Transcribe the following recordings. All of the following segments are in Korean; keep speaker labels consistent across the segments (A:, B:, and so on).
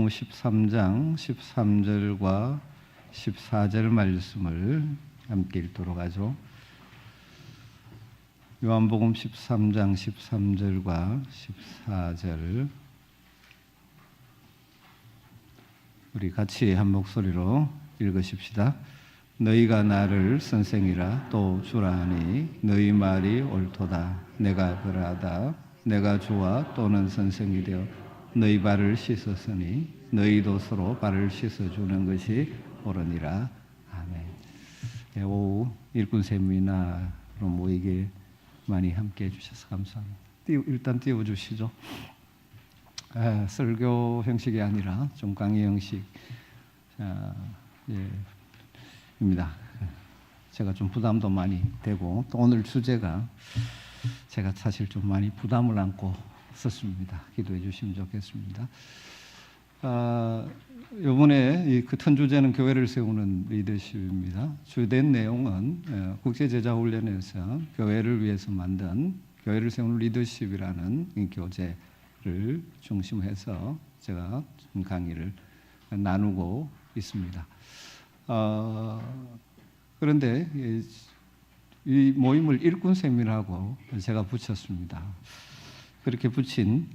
A: 요한복음 13장 13절과 14절 말씀을 함께 읽도록 하죠. 요한복음 13장 13절과 14절 우리 같이 한 목소리로 읽으십시다. 너희가 나를 선생이라 또 주라 하니 너희 말이 옳도다. 내가 그러하다. 내가 주와 또는 선생이 되어 너희 발을 씻었으니 너희도 서로 발을 씻어주는 것이 옳으니라. 아멘. 오후 일꾼 세미나로 모이게 많이 함께해 주셔서 감사합니다. 일단 띄워주시죠. 설교 형식이 아니라 좀 강의 형식입니다. 제가 좀 부담도 많이 되고 또 오늘 주제가 제가 사실 좀 많이 부담을 안고 썼습니다. 기도해 주시면 좋겠습니다. 이번에 큰 주제는 교회를 세우는 리더십입니다. 주된 내용은 국제제자훈련에서 교회를 위해서 만든 교회를 세우는 리더십이라는 교재를 중심해서 제가 강의를 나누고 있습니다. 그런데 이 모임을 일꾼 세미나라고 제가 붙였습니다. 그렇게 붙인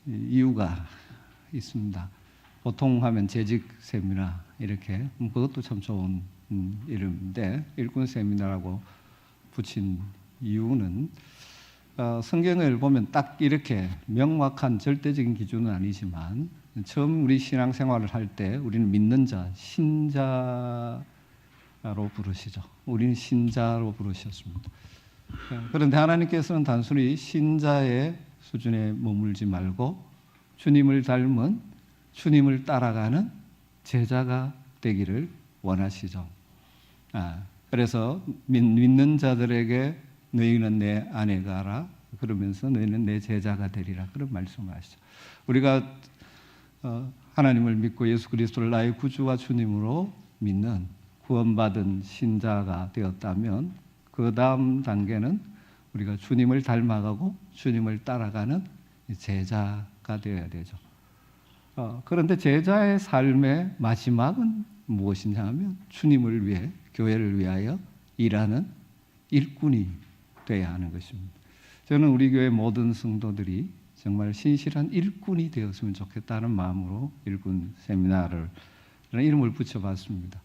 A: 이유가 있습니다. 보통 하면 재직 세미나 이렇게 그것도 참 좋은 이름인데 일꾼 세미나라고 붙인 이유는 성경을 보면 딱 이렇게 명확한 절대적인 기준은 아니지만 처음 우리 신앙생활을 할 때 우리는 믿는 자, 신자로 부르시죠. 우리는 신자로 부르셨습니다. 그런데 하나님께서는 단순히 신자의 수준에 머물지 말고 주님을 닮은 주님을 따라가는 제자가 되기를 원하시죠. 그래서 믿는 자들에게 너희는 내 안에 가라 그러면서 너희는 내 제자가 되리라 그런 말씀을 하시죠. 우리가 하나님을 믿고 예수 그리스도를 나의 구주와 주님으로 믿는 구원받은 신자가 되었다면 그 다음 단계는 우리가 주님을 닮아가고 주님을 따라가는 제자가 되어야 되죠. 그런데 제자의 삶의 마지막은 무엇이냐 하면 주님을 위해 교회를 위하여 일하는 일꾼이 되어야 하는 것입니다. 저는 우리 교회 모든 성도들이 정말 신실한 일꾼이 되었으면 좋겠다는 마음으로 일꾼 세미나를 이름을 붙여봤습니다.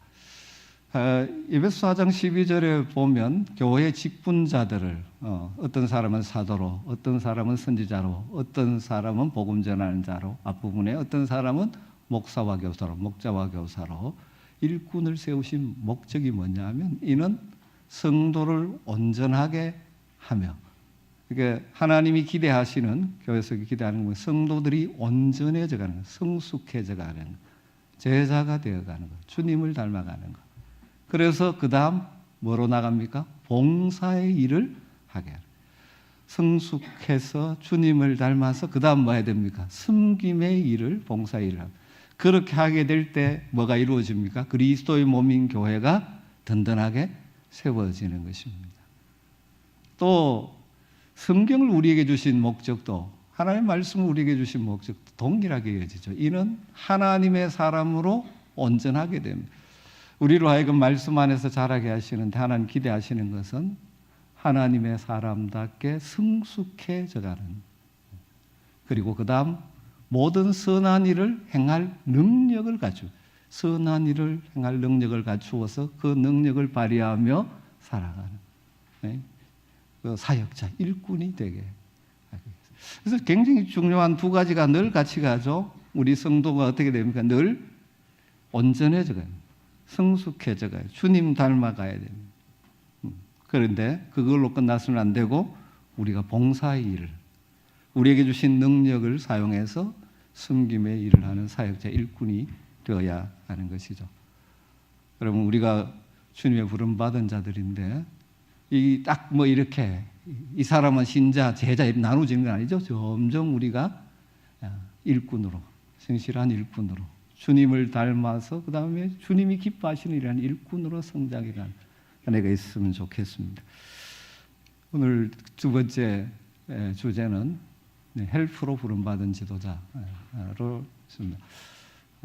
A: 에베소 4장 12절에 보면 교회 직분자들을 어떤 사람은 사도로, 어떤 사람은 선지자로, 어떤 사람은 복음 전하는 자로, 앞부분에 어떤 사람은 목사와 교사로, 목자와 교사로 일꾼을 세우신 목적이 뭐냐 하면 이는 성도를 온전하게 하며 그러니까 하나님이 기대하시는 교회에서 기대하는 건 성도들이 온전해져가는 것, 성숙해져가는 것, 제자가 되어가는 것, 주님을 닮아가는 것. 그래서 그 다음 뭐로 나갑니까? 봉사의 일을 하게 하는 성숙해서 주님을 닮아서 그 다음 뭐 해야 됩니까? 섬김의 일을 봉사의 일을 하고 그렇게 하게 될 때 뭐가 이루어집니까? 그리스도의 몸인 교회가 든든하게 세워지는 것입니다. 또 성경을 우리에게 주신 목적도 하나님의 말씀을 우리에게 주신 목적도 동일하게 이어지죠. 이는 하나님의 사람으로 온전하게 됩니다. 우리로 하여금 말씀 안에서 자라게 하시는데 하나님 기대하시는 것은 하나님의 사람답게 성숙해져가는 그리고 그 다음 모든 선한 일을 행할 능력을 갖추고 선한 일을 행할 능력을 갖추어서 그 능력을 발휘하며 살아가는 그 사역자, 일꾼이 되게 하기 위해서. 그래서 굉장히 중요한 두 가지가 늘 같이 가죠. 우리 성도가 어떻게 됩니까? 늘 온전해져가요. 성숙해져가요. 주님 닮아가야 됩니다. 그런데 그걸로 끝나서는 안 되고 우리가 봉사의 일을 우리에게 주신 능력을 사용해서 섬김의 일을 하는 사역자 일꾼이 되어야 하는 것이죠. 여러분 우리가 주님의 부름받은 자들인데 이 딱 뭐 이렇게 이 사람은 신자, 제자 이렇게 나누어지는 건 아니죠. 점점 우리가 일꾼으로 성실한 일꾼으로 주님을 닮아서 그 다음에 주님이 기뻐하시는 일하는 일꾼으로 성장이라는 은혜가 있으면 좋겠습니다. 오늘 두 번째 주제는 헬프로 부름받은 지도자로 있습니다.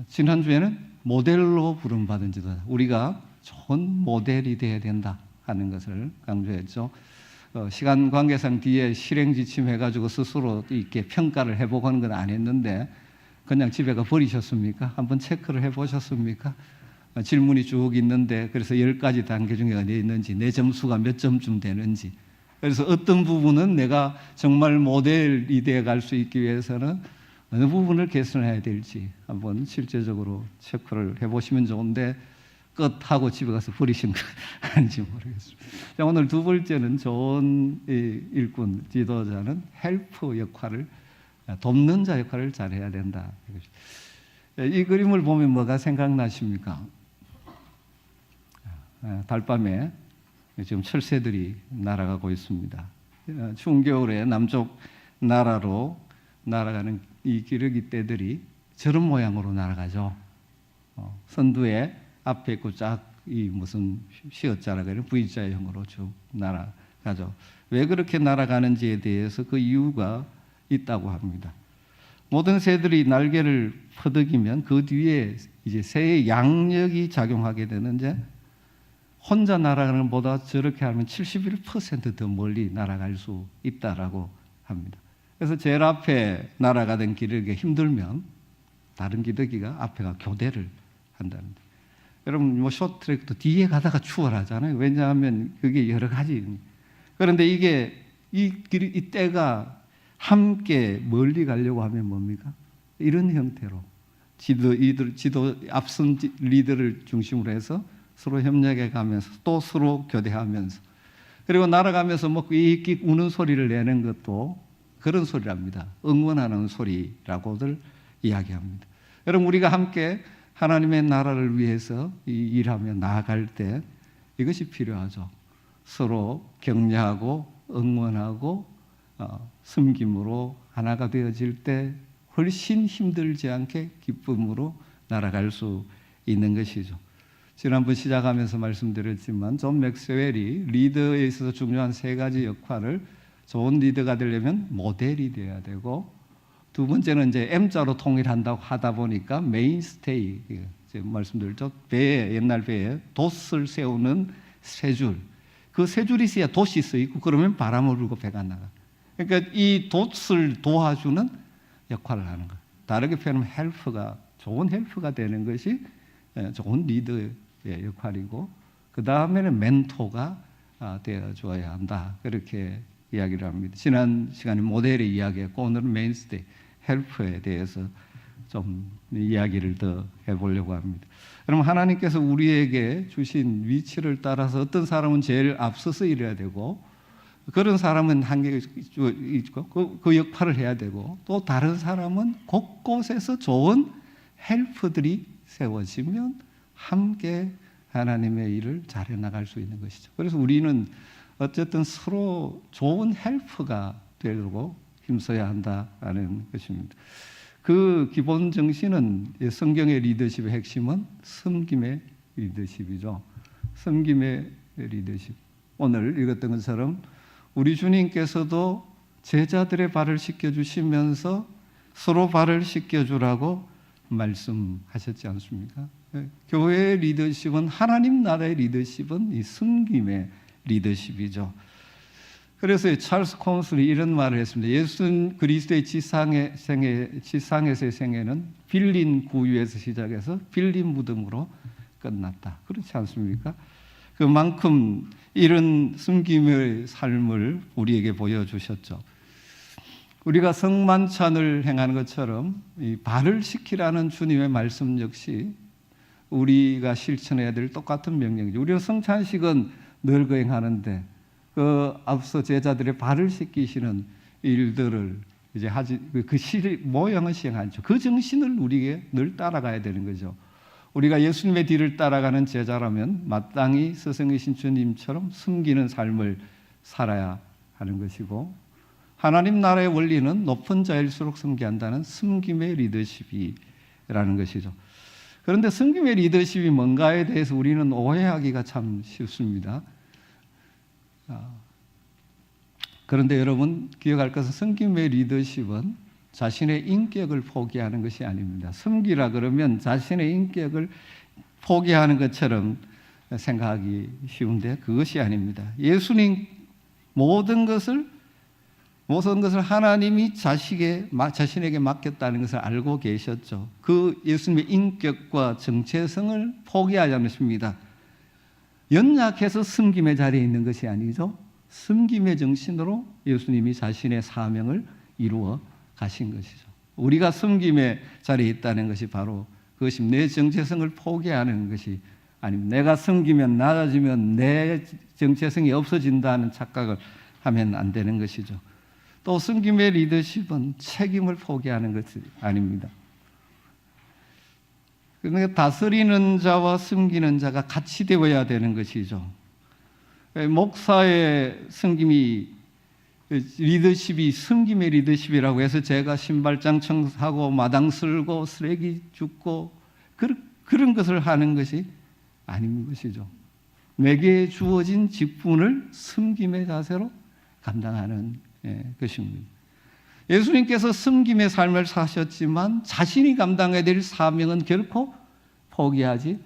A: 지난주에는 모델로 부름받은 지도자, 우리가 좋은 모델이 되어야 된다 하는 것을 강조했죠. 시간 관계상 뒤에 실행 지침해가지고 스스로 이렇게 평가를 해보고 하는 건 안 했는데 그냥 집에 가 버리셨습니까? 한번 체크를 해보셨습니까? 질문이 쭉 있는데 그래서 10가지 단계 중에 어디에 있는지, 내 점수가 몇 점쯤 되는지, 그래서 어떤 부분은 내가 정말 모델이 되어 갈 수 있기 위해서는 어느 부분을 개선해야 될지 한번 실제적으로 체크를 해보시면 좋은데 끝하고 집에 가서 버리신 거 아닌지 모르겠습니다. 자, 오늘 두 번째는 좋은 일꾼, 지도자는 헬프 역할을, 돕는 자 역할을 잘해야 된다. 이 그림을 보면 뭐가 생각나십니까? 달밤에 지금 철새들이 날아가고 있습니다. 추운 겨울에 남쪽 나라로 날아가는 이 기러기 떼들이 저런 모양으로 날아가죠. 선두에 앞에 있고 이 무슨 시어자라 그래요? V자형으로 쭉 날아가죠. 왜 그렇게 날아가는지에 대해서 그 이유가 있다고 합니다. 모든 새들이 날개를 퍼득이면 그 뒤에 이제 새의 양력이 작용하게 되는데 혼자 날아가는 것보다 저렇게 하면 71% 더 멀리 날아갈 수 있다라고 합니다. 그래서 제일 앞에 날아가던 기러기가 힘들면 다른 기러기가 앞에가 교대를 한답니다. 여러분 뭐 쇼트트랙도 뒤에 가다가 추월하잖아요. 왜냐하면 그게 여러 가지. 그런데 이 떼가 함께 멀리 가려고 하면 뭡니까? 이런 형태로 앞선 리더를 중심으로 해서 서로 협력해 가면서 또 서로 교대하면서, 그리고 날아가면서 뭐 끽끽 우는 소리를 내는 것도 그런 소리랍니다. 응원하는 소리라고들 이야기합니다. 여러분 우리가 함께 하나님의 나라를 위해서 일하며 나아갈 때 이것이 필요하죠. 서로 격려하고 응원하고 섬김으로 하나가 되어질 때 훨씬 힘들지 않게 기쁨으로 날아갈 수 있는 것이죠. 지난번 시작하면서 말씀드렸지만 존 맥스웰이 리더에 있어서 중요한 3가지 역할을, 좋은 리더가 되려면 모델이 되어야 되고, 두 번째는 이제 M자로 통일한다고 하다 보니까 메인스테이, 말씀드렸죠. 옛날 배에 돛을 세우는 세 줄, 그 세 줄이 있어야 돛이 서 있고, 그러면 바람을 불고 배가 나가. 그러니까 이 돛을 도와주는 역할을 하는 거예요. 다르게 표현하면 좋은 헬프가 되는 것이 좋은 리더의 역할이고, 그 다음에는 멘토가 되어줘야 한다. 그렇게 이야기를 합니다. 지난 시간에 모델의 이야기했고, 오늘은 메인스테이, 헬프에 대해서 좀 이야기를 더 해보려고 합니다. 그럼 하나님께서 우리에게 주신 위치를 따라서 어떤 사람은 제일 앞서서 일해야 되고, 그런 사람은 한계가 있고 그 역할을 해야 되고, 또 다른 사람은 곳곳에서 좋은 헬프들이 세워지면 함께 하나님의 일을 잘해 나갈 수 있는 것이죠. 그래서 우리는 어쨌든 서로 좋은 헬프가 되려고 힘써야 한다는 것입니다. 그 기본 정신은 성경의 리더십의 핵심은 섬김의 리더십이죠. 섬김의 리더십. 오늘 읽었던 것처럼 우리 주님께서도 제자들의 발을 씻겨주시면서 서로 발을 씻겨주라고 말씀하셨지 않습니까? 교회의 리더십은, 하나님 나라의 리더십은 이 섬김의 리더십이죠. 그래서 찰스 콘슬이 이런 말을 했습니다. 예수 그리스도의 지상에서의 생애는 빌린 구유에서 시작해서 빌린 무덤으로 끝났다. 그렇지 않습니까? 그만큼 이런 섬김의 삶을 우리에게 보여주셨죠. 우리가 성만찬을 행하는 것처럼 이 발을 씻기라는 주님의 말씀 역시 우리가 실천해야 될 똑같은 명령이죠. 우리는 성찬식은 늘 거행하는데 그 앞서 제자들의 발을 씻기시는 일들을 이제 모양은 시행하죠. 그 정신을 우리에게 늘 따라가야 되는 거죠. 우리가 예수님의 뒤를 따라가는 제자라면 마땅히 스승이신 주님처럼 숨기는 삶을 살아야 하는 것이고, 하나님 나라의 원리는 높은 자일수록 섬기한다는 섬김의 리더십이라는 것이죠. 그런데 섬김의 리더십이 뭔가에 대해서 우리는 오해하기가 참 쉽습니다. 그런데 여러분 기억할 것은 섬김의 리더십은 자신의 인격을 포기하는 것이 아닙니다. 섬기라 그러면 자신의 인격을 포기하는 것처럼 생각하기 쉬운데 그것이 아닙니다. 예수님 모든 것을 하나님이 자신에게 맡겼다는 것을 알고 계셨죠. 그 예수님의 인격과 정체성을 포기하지 않으십니다. 연약해서 섬김의 자리에 있는 것이 아니죠. 섬김의 정신으로 예수님이 자신의 사명을 이루어 가신 것이죠. 우리가 섬김의 자리에 있다는 것이 바로 그것이 내 정체성을 포기하는 것이 아닙니다. 내가 섬기면 낮아지면 내 정체성이 없어진다는 착각을 하면 안 되는 것이죠. 또 섬김의 리더십은 책임을 포기하는 것이 아닙니다. 그러니까 다스리는 자와 섬기는 자가 같이 되어야 되는 것이죠. 목사의 섬김이 리더십이 섬김의 리더십이라고 해서 제가 신발장 청소하고 마당 쓸고 쓰레기 줍고 그런 것을 하는 것이 아닌 것이죠. 내게 주어진 직분을 섬김의 자세로 감당하는 것입니다. 예수님께서 섬김의 삶을 사셨지만 자신이 감당해야 될 사명은 결코 포기하지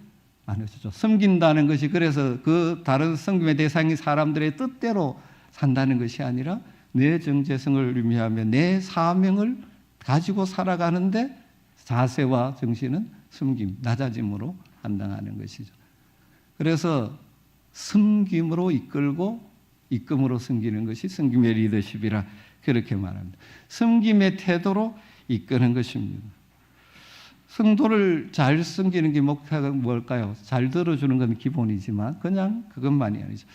A: 않으셨죠. 섬긴다는 것이 그래서 그 다른 섬김의 대상이 사람들의 뜻대로 산다는 것이 아니라 내 정체성을 의미하며 내 사명을 가지고 살아가는데 자세와 정신은 섬김, 낮아짐으로 감당하는 것이죠. 그래서 섬김으로 이끌고 이끔으로 섬기는 것이 섬김의 리더십이라 그렇게 말합니다. 섬김의 태도로 이끄는 것입니다. 성도를 잘 섬기는 게 목표가 뭘까요? 잘 들어주는 건 기본이지만 그냥 그것만이 아니죠.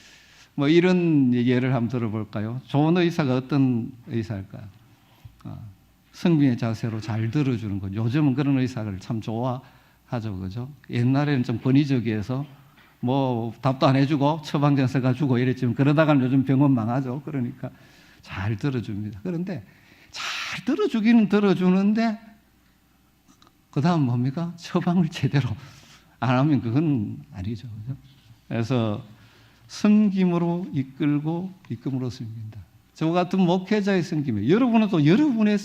A: 뭐 이런 예를 한번 들어볼까요? 좋은 의사가 어떤 의사일까요? 섬김의 자세로 잘 들어주는 것. 요즘은 그런 의사를 참 좋아하죠, 그죠? 옛날에는 좀 권위적이어서 뭐 답도 안 해주고 처방전서가 주고 이랬지만 그러다가는 요즘 병원 망하죠. 그러니까 잘 들어줍니다. 그런데 잘 들어주기는 들어주는데 그 다음 뭡니까? 처방을 제대로 안 하면 그건 아니죠, 그죠? 그래서 섬김으로 이끌고 이끔으로 섬긴다. 저와 같은 목회자의 섬김에 여러분은 또 여러분의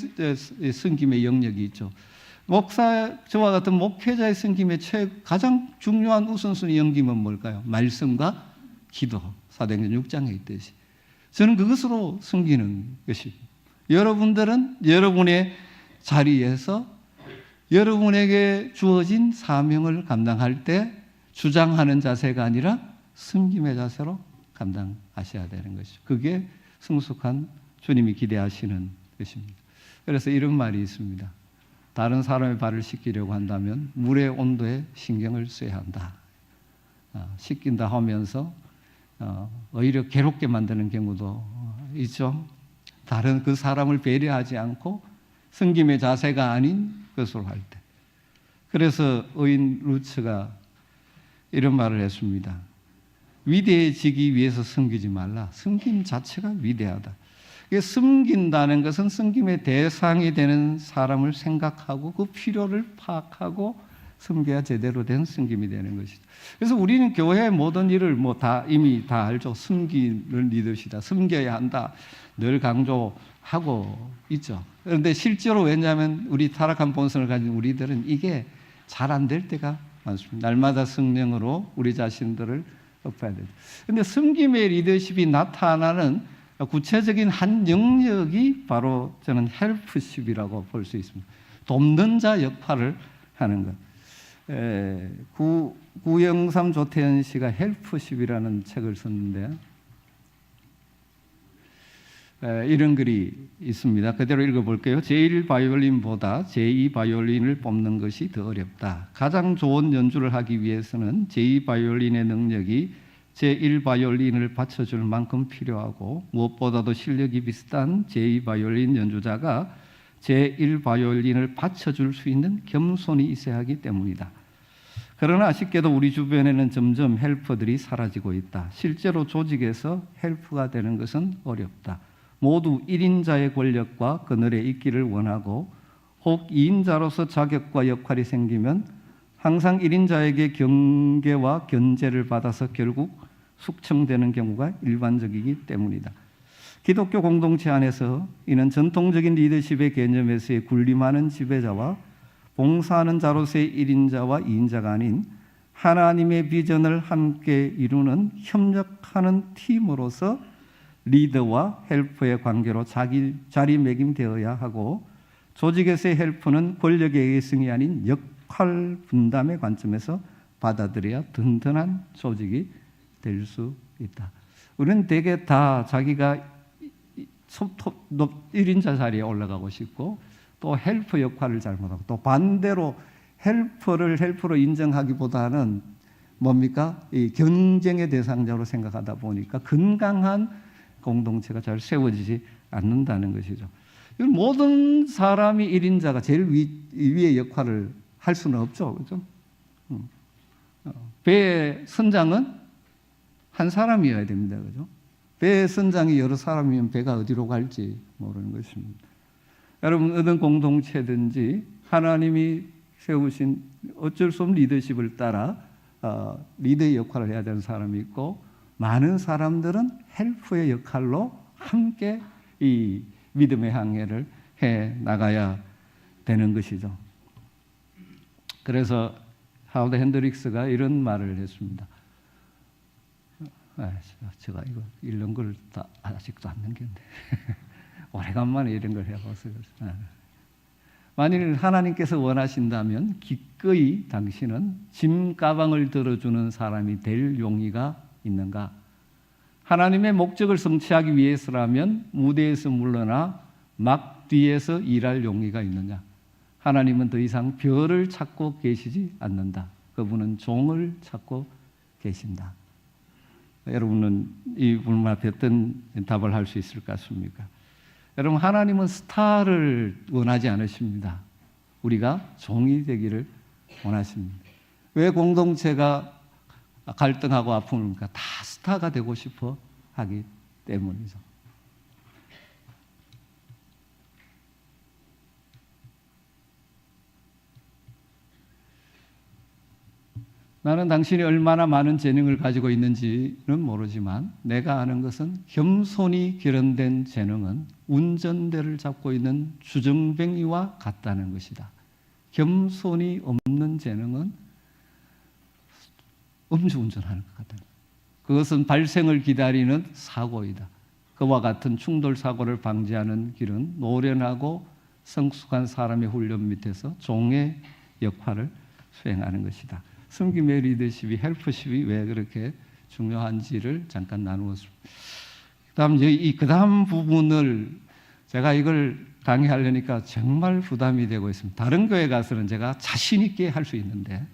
A: 섬김의 영역이 있죠. 저와 같은 목회자의 섬김의 가장 중요한 우선순위 영김은 뭘까요? 말씀과 기도. 사도행전 6장에 있듯이 저는 그것으로 섬기는 것입니다. 여러분들은 여러분의 자리에서 여러분에게 주어진 사명을 감당할 때 주장하는 자세가 아니라 섬김의 자세로 감당하셔야 되는 것이죠. 그게 성숙한 주님이 기대하시는 것입니다. 그래서 이런 말이 있습니다. 다른 사람의 발을 씻기려고 한다면 물의 온도에 신경을 써야 한다. 씻긴다 하면서 오히려 괴롭게 만드는 경우도 있죠. 다른 그 사람을 배려하지 않고 섬김의 자세가 아닌 것으로 할 때. 그래서 의인 루츠가 이런 말을 했습니다. 위대해지기 위해서 섬기지 말라. 섬김 자체가 위대하다. 섬긴다는 것은 섬김의 대상이 되는 사람을 생각하고 그 필요를 파악하고 섬겨야 제대로 된 섬김이 되는 것이죠. 그래서 우리는 교회의 모든 일을 이미 다 알죠. 섬기는 리더십이다. 섬겨야 한다. 늘 강조하고 있죠. 그런데 실제로 왜냐하면 우리 타락한 본성을 가진 우리들은 이게 잘 안 될 때가 많습니다. 날마다 성령으로 우리 자신들을 엎어야 되죠. 그런데 섬김의 리더십이 나타나는 구체적인 한 영역이 바로 저는 헬프십이라고 볼 수 있습니다. 돕는 자 역할을 하는 것. 구영삼 조태현 씨가 헬프십이라는 책을 썼는데 이런 글이 있습니다. 그대로 읽어볼게요. 제1 바이올린보다 제2 바이올린을 뽑는 것이 더 어렵다. 가장 좋은 연주를 하기 위해서는 제2 바이올린의 능력이 제1 바이올린을 받쳐줄 만큼 필요하고 무엇보다도 실력이 비슷한 제2 바이올린 연주자가 제1 바이올린을 받쳐줄 수 있는 겸손이 있어야 하기 때문이다. 그러나 아쉽게도 우리 주변에는 점점 헬퍼들이 사라지고 있다. 실제로 조직에서 헬프가 되는 것은 어렵다. 모두 1인자의 권력과 그늘에 있기를 원하고 혹 2인자로서 자격과 역할이 생기면 항상 1인자에게 경계와 견제를 받아서 결국 숙청되는 경우가 일반적이기 때문이다. 기독교 공동체 안에서 이는 전통적인 리더십의 개념에서의 군림하는 지배자와 봉사하는 자로서의 1인자와 2인자가 아닌 하나님의 비전을 함께 이루는 협력하는 팀으로서 리더와 헬퍼의 관계로 자리매김되어야 하고, 조직에서의 헬퍼는 권력의 계승이 아닌 역할 분담의 관점에서 받아들여야 든든한 조직이 될 수 있다. 우리는 대개 다 자기가 1인자 자리에 올라가고 싶고, 또 헬퍼 역할을 잘 못하고, 또 반대로 헬퍼로 인정하기보다는 뭡니까? 이 경쟁의 대상자로 생각하다 보니까 건강한 공동체가 잘 세워지지 않는다는 것이죠. 모든 사람이 1인자가 제일 위의 역할을 할 수는 없죠. 그렇죠? 배의 선장은 한 사람이어야 됩니다. 그죠? 배의 선장이 여러 사람이면 배가 어디로 갈지 모르는 것입니다. 여러분, 어떤 공동체든지 하나님이 세우신 어쩔 수 없는 리더십을 따라 리더의 역할을 해야 되는 사람이 있고, 많은 사람들은 헬프의 역할로 함께 이 믿음의 항해를 해 나가야 되는 것이죠. 그래서 하워드 핸드릭스가 이런 말을 했습니다. 제가 이거 읽는 걸 다 아직도 안 넘겼는데 오래간만에 이런 걸 해봐서. 만일 하나님께서 원하신다면 기꺼이 당신은 짐 가방을 들어주는 사람이 될 용의가 있는가? 하나님의 목적을 성취하기 위해서라면 무대에서 물러나 막 뒤에서 일할 용의가 있느냐? 하나님은 더 이상 별을 찾고 계시지 않는다. 그분은 종을 찾고 계신다. 여러분은 이 물음 앞에 어떤 답을 할 수 있을 것 같습니까? 여러분, 하나님은 스타를 원하지 않으십니다. 우리가 종이 되기를 원하십니다. 왜 공동체가 갈등하고 아픕니까? 다 스타가 되고 싶어 하기 때문이죠. 나는 당신이 얼마나 많은 재능을 가지고 있는지는 모르지만 내가 아는 것은 겸손히 결연된 재능은 운전대를 잡고 있는 주정뱅이와 같다는 것이다. 겸손이 없는 재능은 음주운전하는 것 같다. 그것은 발생을 기다리는 사고이다. 그와 같은 충돌 사고를 방지하는 길은 노련하고 성숙한 사람의 훈련 밑에서 종의 역할을 수행하는 것이다. 섬김의 리더십이, 헬퍼십이 왜 그렇게 중요한지를 잠깐 나누었습니다. 그 다음 부분을 제가 이걸 강의하려니까 정말 부담이 되고 있습니다. 다른 교회 가서는 제가 자신 있게 할 수 있는데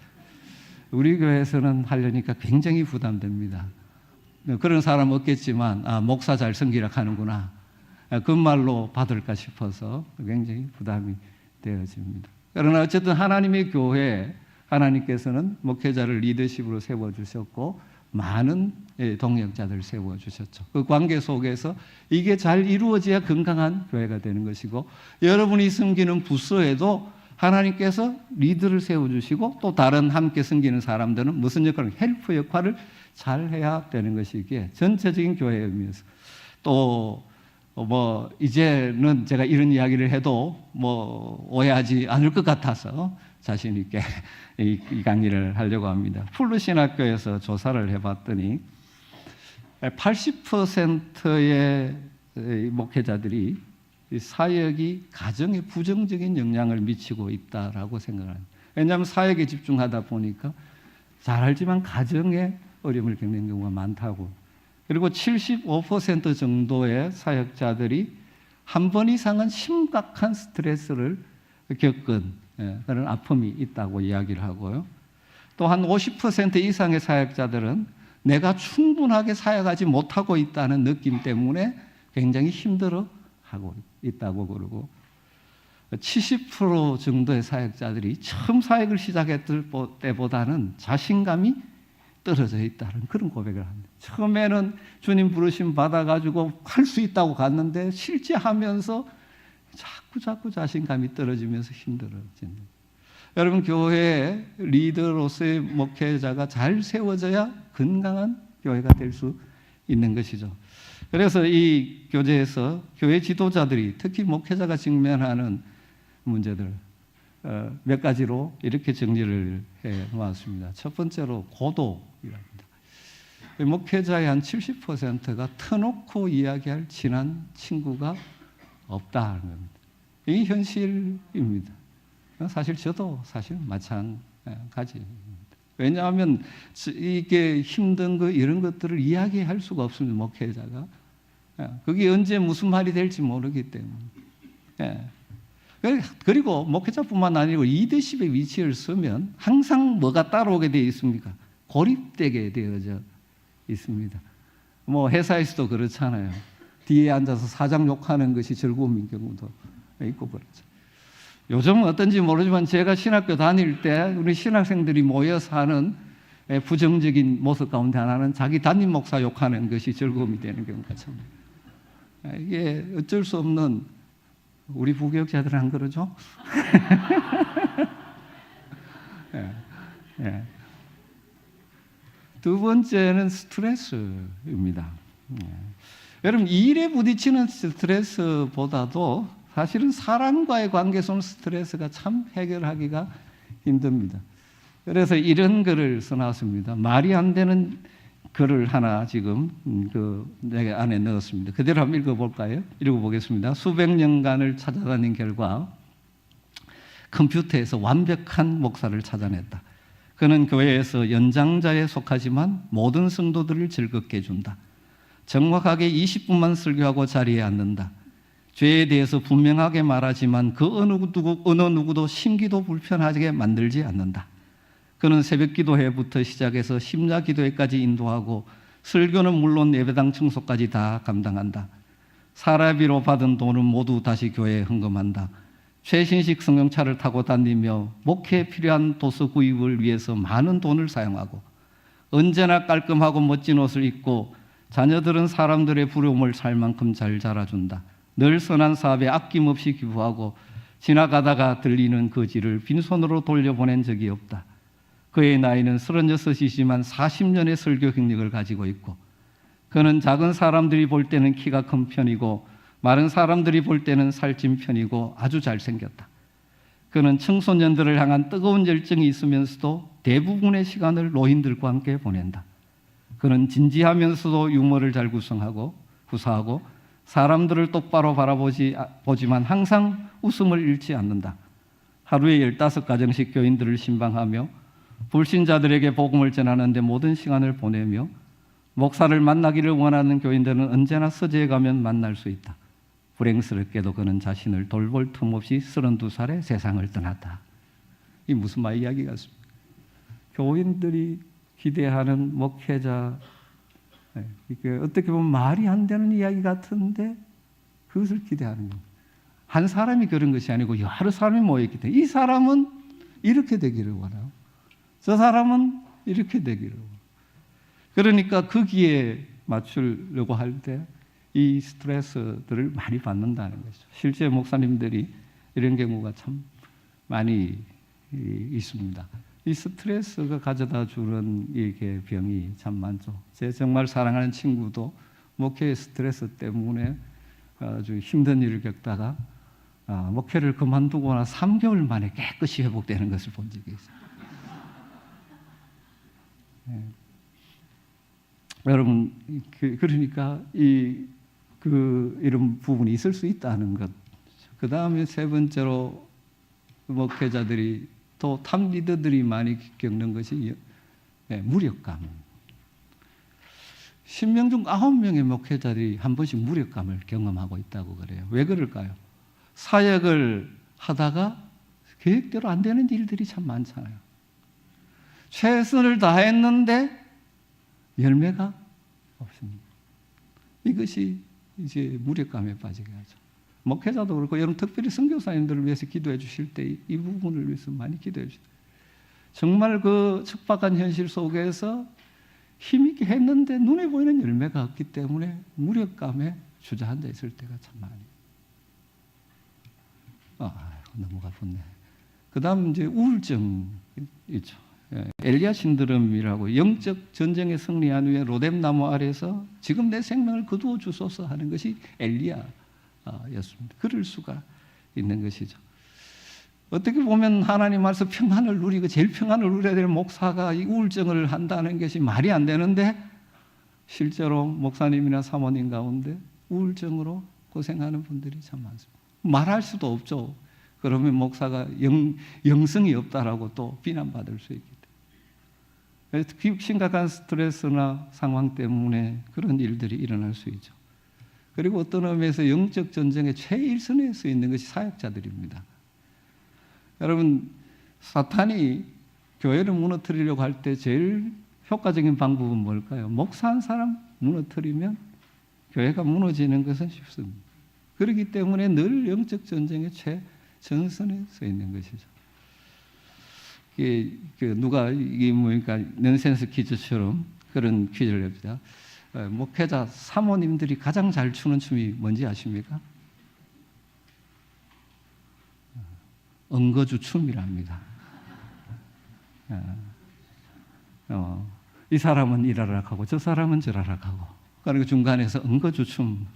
A: 우리 교회에서는 하려니까 굉장히 부담됩니다. 그런 사람 없겠지만 목사 잘 섬기라 하는구나, 그 말로 받을까 싶어서 굉장히 부담이 되어집니다. 그러나 어쨌든 하나님의 교회, 하나님께서는 목회자를 리더십으로 세워주셨고 많은 동역자들을 세워주셨죠. 그 관계 속에서 이게 잘 이루어져야 건강한 교회가 되는 것이고, 여러분이 섬기는 부서에도 하나님께서 리더를 세워주시고 또 다른 함께 섬기는 사람들은 무슨 역할을, 헬프 역할을 잘 해야 되는 것이기에 전체적인 교회의 의미에서, 또 이제는 제가 이런 이야기를 해도 오해하지 않을 것 같아서 자신 있게 이 강의를 하려고 합니다. 풀르신학교에서 조사를 해봤더니 80%의 목회자들이 사역이 가정에 부정적인 영향을 미치고 있다라고 생각합니다. 왜냐하면 사역에 집중하다 보니까 잘 알지만 가정에 어려움을 겪는 경우가 많다고. 그리고 75% 정도의 사역자들이 한 번 이상은 심각한 스트레스를 겪은 그런 아픔이 있다고 이야기를 하고요. 또 한 50% 이상의 사역자들은 내가 충분하게 사역하지 못하고 있다는 느낌 때문에 굉장히 힘들어하고 있다고 그러고, 70% 정도의 사역자들이 처음 사역을 시작했을 때보다는 자신감이 떨어져 있다는 그런 고백을 합니다. 처음에는 주님 부르심 받아가지고 할 수 있다고 갔는데 실제 하면서 자꾸 자신감이 떨어지면서 힘들어진다. 여러분, 교회의 리더로서의 목회자가 잘 세워져야 건강한 교회가 될 수 있는 것이죠. 그래서 이 교재에서 교회 지도자들이 특히 목회자가 직면하는 문제들 몇 가지로 이렇게 정리를 해 놓았습니다. 첫 번째로 고독이랍니다. 목회자의 한 70%가 터놓고 이야기할 친한 친구가 없다는 겁니다. 이게 현실입니다. 사실 저도 사실 마찬가지입니다. 왜냐하면 이게 힘든 거 이런 것들을 이야기할 수가 없습니다. 목회자가. 그게 언제 무슨 말이 될지 모르기 때문에. 그리고 목회자뿐만 아니고 리더십의 위치를 쓰면 항상 뭐가 따라오게 되어 있습니까? 고립되게 되어져 있습니다. 뭐 회사에서도 그렇잖아요. 뒤에 앉아서 사장 욕하는 것이 즐거움인 경우도 있고 그렇죠. 요즘은 어떤지 모르지만 제가 신학교 다닐 때 우리 신학생들이 모여서 하는 부정적인 모습 가운데 하나는 자기 담임 목사 욕하는 것이 즐거움이 되는 경우가 참. 이게 어쩔 수 없는 우리 부교육자들은 안 그러죠? 예. 두 번째는 스트레스입니다. 여러분 일에 부딪히는 스트레스보다도 사실은 사람과의 관계에서 오는 스트레스가 참 해결하기가 힘듭니다. 그래서 이런 글을 써놨습니다. 말이 안 되는 글을 하나 지금 내 안에 넣었습니다. 그대로 한번 읽어볼까요? 읽어보겠습니다. 수백 년간을 찾아다닌 결과 컴퓨터에서 완벽한 목사를 찾아냈다. 그는 교회에서 연장자에 속하지만 모든 성도들을 즐겁게 해준다. 정확하게 20분만 설교하고 자리에 앉는다. 죄에 대해서 분명하게 말하지만 그 어느 누구도 심기도 불편하게 만들지 않는다. 그는 새벽 기도회부터 시작해서 심야 기도회까지 인도하고 설교는 물론 예배당 청소까지 다 감당한다. 사례비로 받은 돈은 모두 다시 교회에 헌금한다. 최신식 승용차를 타고 다니며 목회에 필요한 도서 구입을 위해서 많은 돈을 사용하고 언제나 깔끔하고 멋진 옷을 입고 자녀들은 사람들의 부러움을 살 만큼 잘 자라준다. 늘 선한 사업에 아낌없이 기부하고 지나가다가 들리는 거지를 빈손으로 돌려보낸 적이 없다. 그의 나이는 36이지만 40년의 설교 경력을 가지고 있고 그는 작은 사람들이 볼 때는 키가 큰 편이고 마른 사람들이 볼 때는 살찐 편이고 아주 잘생겼다. 그는 청소년들을 향한 뜨거운 열정이 있으면서도 대부분의 시간을 노인들과 함께 보낸다. 그는 진지하면서도 유머를 잘 구사하고 사람들을 똑바로 보지만 항상 웃음을 잃지 않는다. 하루에 15가정씩 교인들을 신방하며 불신자들에게 복음을 전하는데 모든 시간을 보내며 목사를 만나기를 원하는 교인들은 언제나 서재에 가면 만날 수 있다. 불행스럽게도 그는 자신을 돌볼 틈 없이 32살에 세상을 떠났다. 이 무슨 말 이야기 같습니까? 교인들이 기대하는 목회자, 이게 어떻게 보면 말이 안 되는 이야기 같은데 그것을 기대하는 겁니다. 한 사람이 그런 것이 아니고 여러 사람이 모여있기 때문에 이 사람은 이렇게 되기를 원하고 저 사람은 이렇게 되기를 원하고 그러니까 거기에 맞추려고 할 때 이 스트레스들을 많이 받는다는 거죠. 실제 목사님들이 이런 경우가 참 많이 있습니다. 이 스트레스가 가져다 주는 이게 병이 참 많죠. 제 정말 사랑하는 친구도 목회의 스트레스 때문에 아주 힘든 일을 겪다가 목회를 그만두고 나 3개월 만에 깨끗이 회복되는 것을 본 적이 있어요. 네. 여러분, 그러니까 이런 부분이 있을 수 있다는 것. 그 다음에 세 번째로 목회자들이 또 탑 리더들이 많이 겪는 것이 무력감. 10명 중 9명의 목회자들이 한 번씩 무력감을 경험하고 있다고 그래요. 왜 그럴까요? 사역을 하다가 계획대로 안 되는 일들이 참 많잖아요. 최선을 다했는데 열매가 없습니다. 이것이 이제 무력감에 빠지게 하죠. 목회자도 그렇고 여러분 특별히 선교사님들을 위해서 기도해 주실 때 이 부분을 위해서 많이 기도해 주세요. 정말 그 척박한 현실 속에서 힘있게 했는데 눈에 보이는 열매가 없기 때문에 무력감에 주저앉아 있을 때가 참 많이. 넘어가 봤네. 그 다음 이제 우울증 있죠. 엘리야 신드롬이라고 영적 전쟁에 승리한 후에 로뎀나무 아래서 지금 내 생명을 거두어 주소서 하는 것이 엘리야였습니다. 그럴 수가 있는 것이죠. 어떻게 보면 하나님 앞에서 평안을 누리고 제일 평안을 누려야 될 목사가 이 우울증을 한다는 것이 말이 안 되는데 실제로 목사님이나 사모님 가운데 우울증으로 고생하는 분들이 참 많습니다. 말할 수도 없죠. 그러면 목사가 영성이 없다라고 또 비난받을 수 있기 때문에 심각한 스트레스나 상황 때문에 그런 일들이 일어날 수 있죠. 그리고 어떤 의미에서 영적 전쟁의 최일선에 서 있는 것이 사역자들입니다. 여러분, 사탄이 교회를 무너뜨리려고 할 때 제일 효과적인 방법은 뭘까요? 목사 한 사람 무너뜨리면 교회가 무너지는 것은 쉽습니다. 그렇기 때문에 늘 영적 전쟁의 최전선에 서 있는 것이죠. 이게 뭡니까? 넌센스 퀴즈처럼 그런 퀴즈를 해보자. 목회자 사모님들이 가장 잘 추는 춤이 뭔지 아십니까? 엉거주 춤이랍니다. 이 사람은 이라라 하고 저 사람은 저라라 하고 그리고 중간에서 엉거주 춤.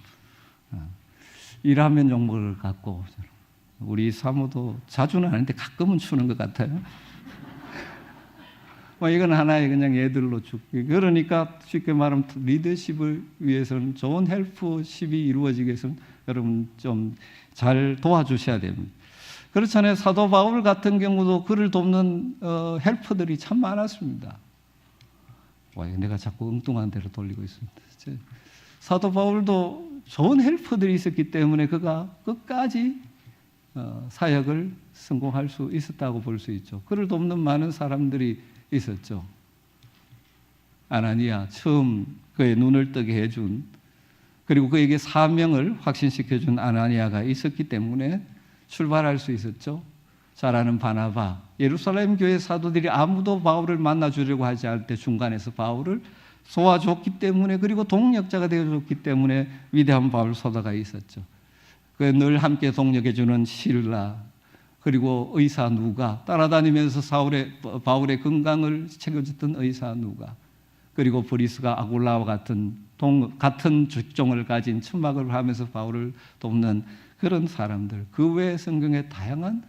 A: 일하면 욕먹을 갖고 우리 사모도 자주는 아닌데 가끔은 추는 것 같아요. 이건 하나의 그냥 예들로 죽기. 그러니까 쉽게 말하면 리더십을 위해서는 좋은 헬프십이 이루어지기 위해서는 여러분 좀 잘 도와주셔야 됩니다. 그렇잖아요. 사도 바울 같은 경우도 그를 돕는 헬퍼들이 참 많았습니다. 내가 자꾸 엉뚱한 데로 돌리고 있습니다. 사도 바울도 좋은 헬퍼들이 있었기 때문에 그가 끝까지 사역을 성공할 수 있었다고 볼 수 있죠. 그를 돕는 많은 사람들이 있었죠. 아나니아 처음 그의 눈을 뜨게 해준, 그리고 그에게 사명을 확신시켜준 아나니아가 있었기 때문에 출발할 수 있었죠. 잘 아는 바나바, 예루살렘 교회 사도들이 아무도 바울을 만나주려고 하지 않을 때 중간에서 바울을 도와줬기 때문에, 그리고 동력자가 되어줬기 때문에 위대한 바울 사도가 있었죠. 늘 함께 동력해주는 실라, 그리고 의사 누가, 따라다니면서 바울의 건강을 챙겨줬던 의사 누가, 그리고 브리스가 아굴라와 같은 직종을 가진 천막을 하면서 바울을 돕는 그런 사람들, 그 외에 성경에 다양한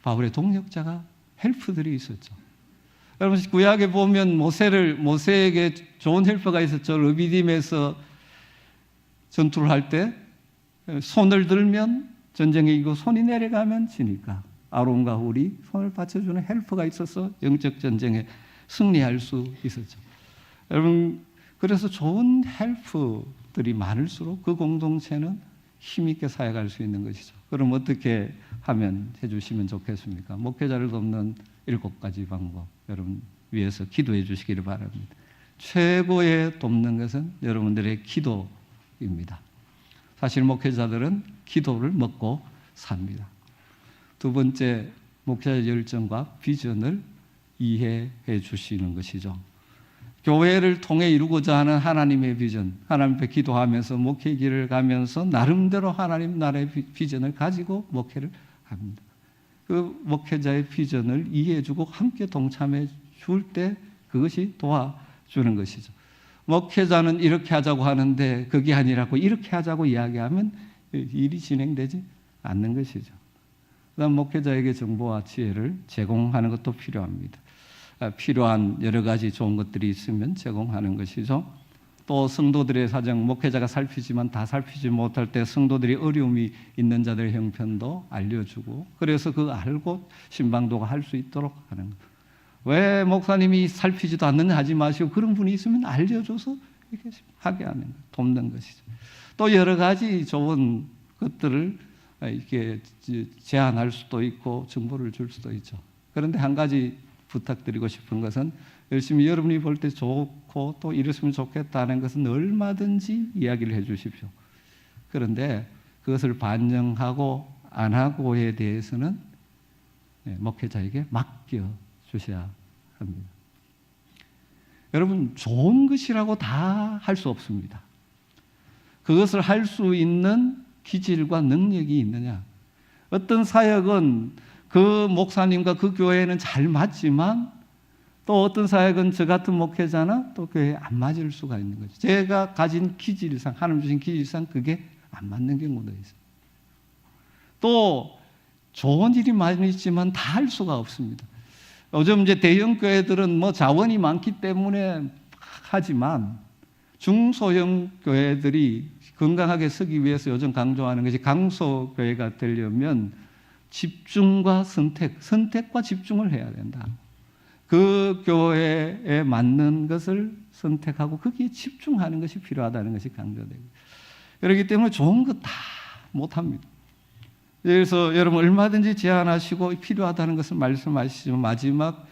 A: 바울의 동력자가 헬프들이 있었죠. 여러분, 구약에 보면 모세에게 좋은 헬퍼가 있었죠. 르비딤에서 전투를 할 때 손을 들면 전쟁에 이기고 손이 내려가면 지니까 아론과 훌이 손을 받쳐주는 헬퍼가 있어서 영적 전쟁에 승리할 수 있었죠. 여러분, 그래서 좋은 헬퍼들이 많을수록 그 공동체는 힘있게 사역할 수 있는 것이죠. 그럼 어떻게 하면 해주시면 좋겠습니까? 목회자를 돕는 7가지 방법, 여러분 위해서 기도해 주시기를 바랍니다. 최고의 돕는 것은 여러분들의 기도입니다. 사실 목회자들은 기도를 먹고 삽니다. 두 번째, 목회자 열정과 비전을 이해해 주시는 것이죠. 교회를 통해 이루고자 하는 하나님의 비전, 하나님 앞에 기도하면서 목회 길을 가면서 나름대로 하나님 나라의 비전을 가지고 목회를 합니다. 그 목회자의 비전을 이해해주고 함께 동참해 줄 때 그것이 도와주는 것이죠. 목회자는 이렇게 하자고 하는데 그게 아니라고 이렇게 하자고 이야기하면 일이 진행되지 않는 것이죠. 그다음 목회자에게 정보와 지혜를 제공하는 것도 필요합니다. 필요한 여러 가지 좋은 것들이 있으면 제공하는 것이죠. 또 성도들의 사정, 목회자가 살피지만 다 살피지 못할 때 성도들이 어려움이 있는 자들의 형편도 알려주고, 그래서 그거 알고 신방도가 할 수 있도록 하는 것. 왜 목사님이 살피지도 않느냐 하지 마시고 그런 분이 있으면 알려줘서 이렇게 하게 하는 것, 돕는 것이죠. 또 여러 가지 좋은 것들을 이렇게 제안할 수도 있고 정보를 줄 수도 있죠. 그런데 한 가지 부탁드리고 싶은 것은 열심히 여러분이 볼 때 좋고 또 이랬으면 좋겠다는 것은 얼마든지 이야기를 해 주십시오. 그런데 그것을 반영하고 안 하고에 대해서는 목회자에게 맡겨 주셔야 합니다. 여러분, 좋은 것이라고 다 할 수 없습니다. 그것을 할 수 있는 기질과 능력이 있느냐. 어떤 사역은 그 목사님과 그 교회는 잘 맞지만 또 어떤 사역은 저 같은 목회자나 또 교회에 안 맞을 수가 있는 거죠. 제가 가진 기질상, 하나님 주신 기질상 그게 안 맞는 경우도 있어요. 또 좋은 일이 많이 있지만 다 할 수가 없습니다. 요즘 이제 대형 교회들은 뭐 자원이 많기 때문에 하지만 중소형 교회들이 건강하게 서기 위해서 요즘 강조하는 것이 강소교회가 되려면 집중과 선택과 집중을 해야 된다. 그 교회에 맞는 것을 선택하고 거기에 집중하는 것이 필요하다는 것이 강조되고, 그렇기 때문에 좋은 거 다 못합니다. 그래서 여러분 얼마든지 제안하시고 필요하다는 것을 말씀하시지만 마지막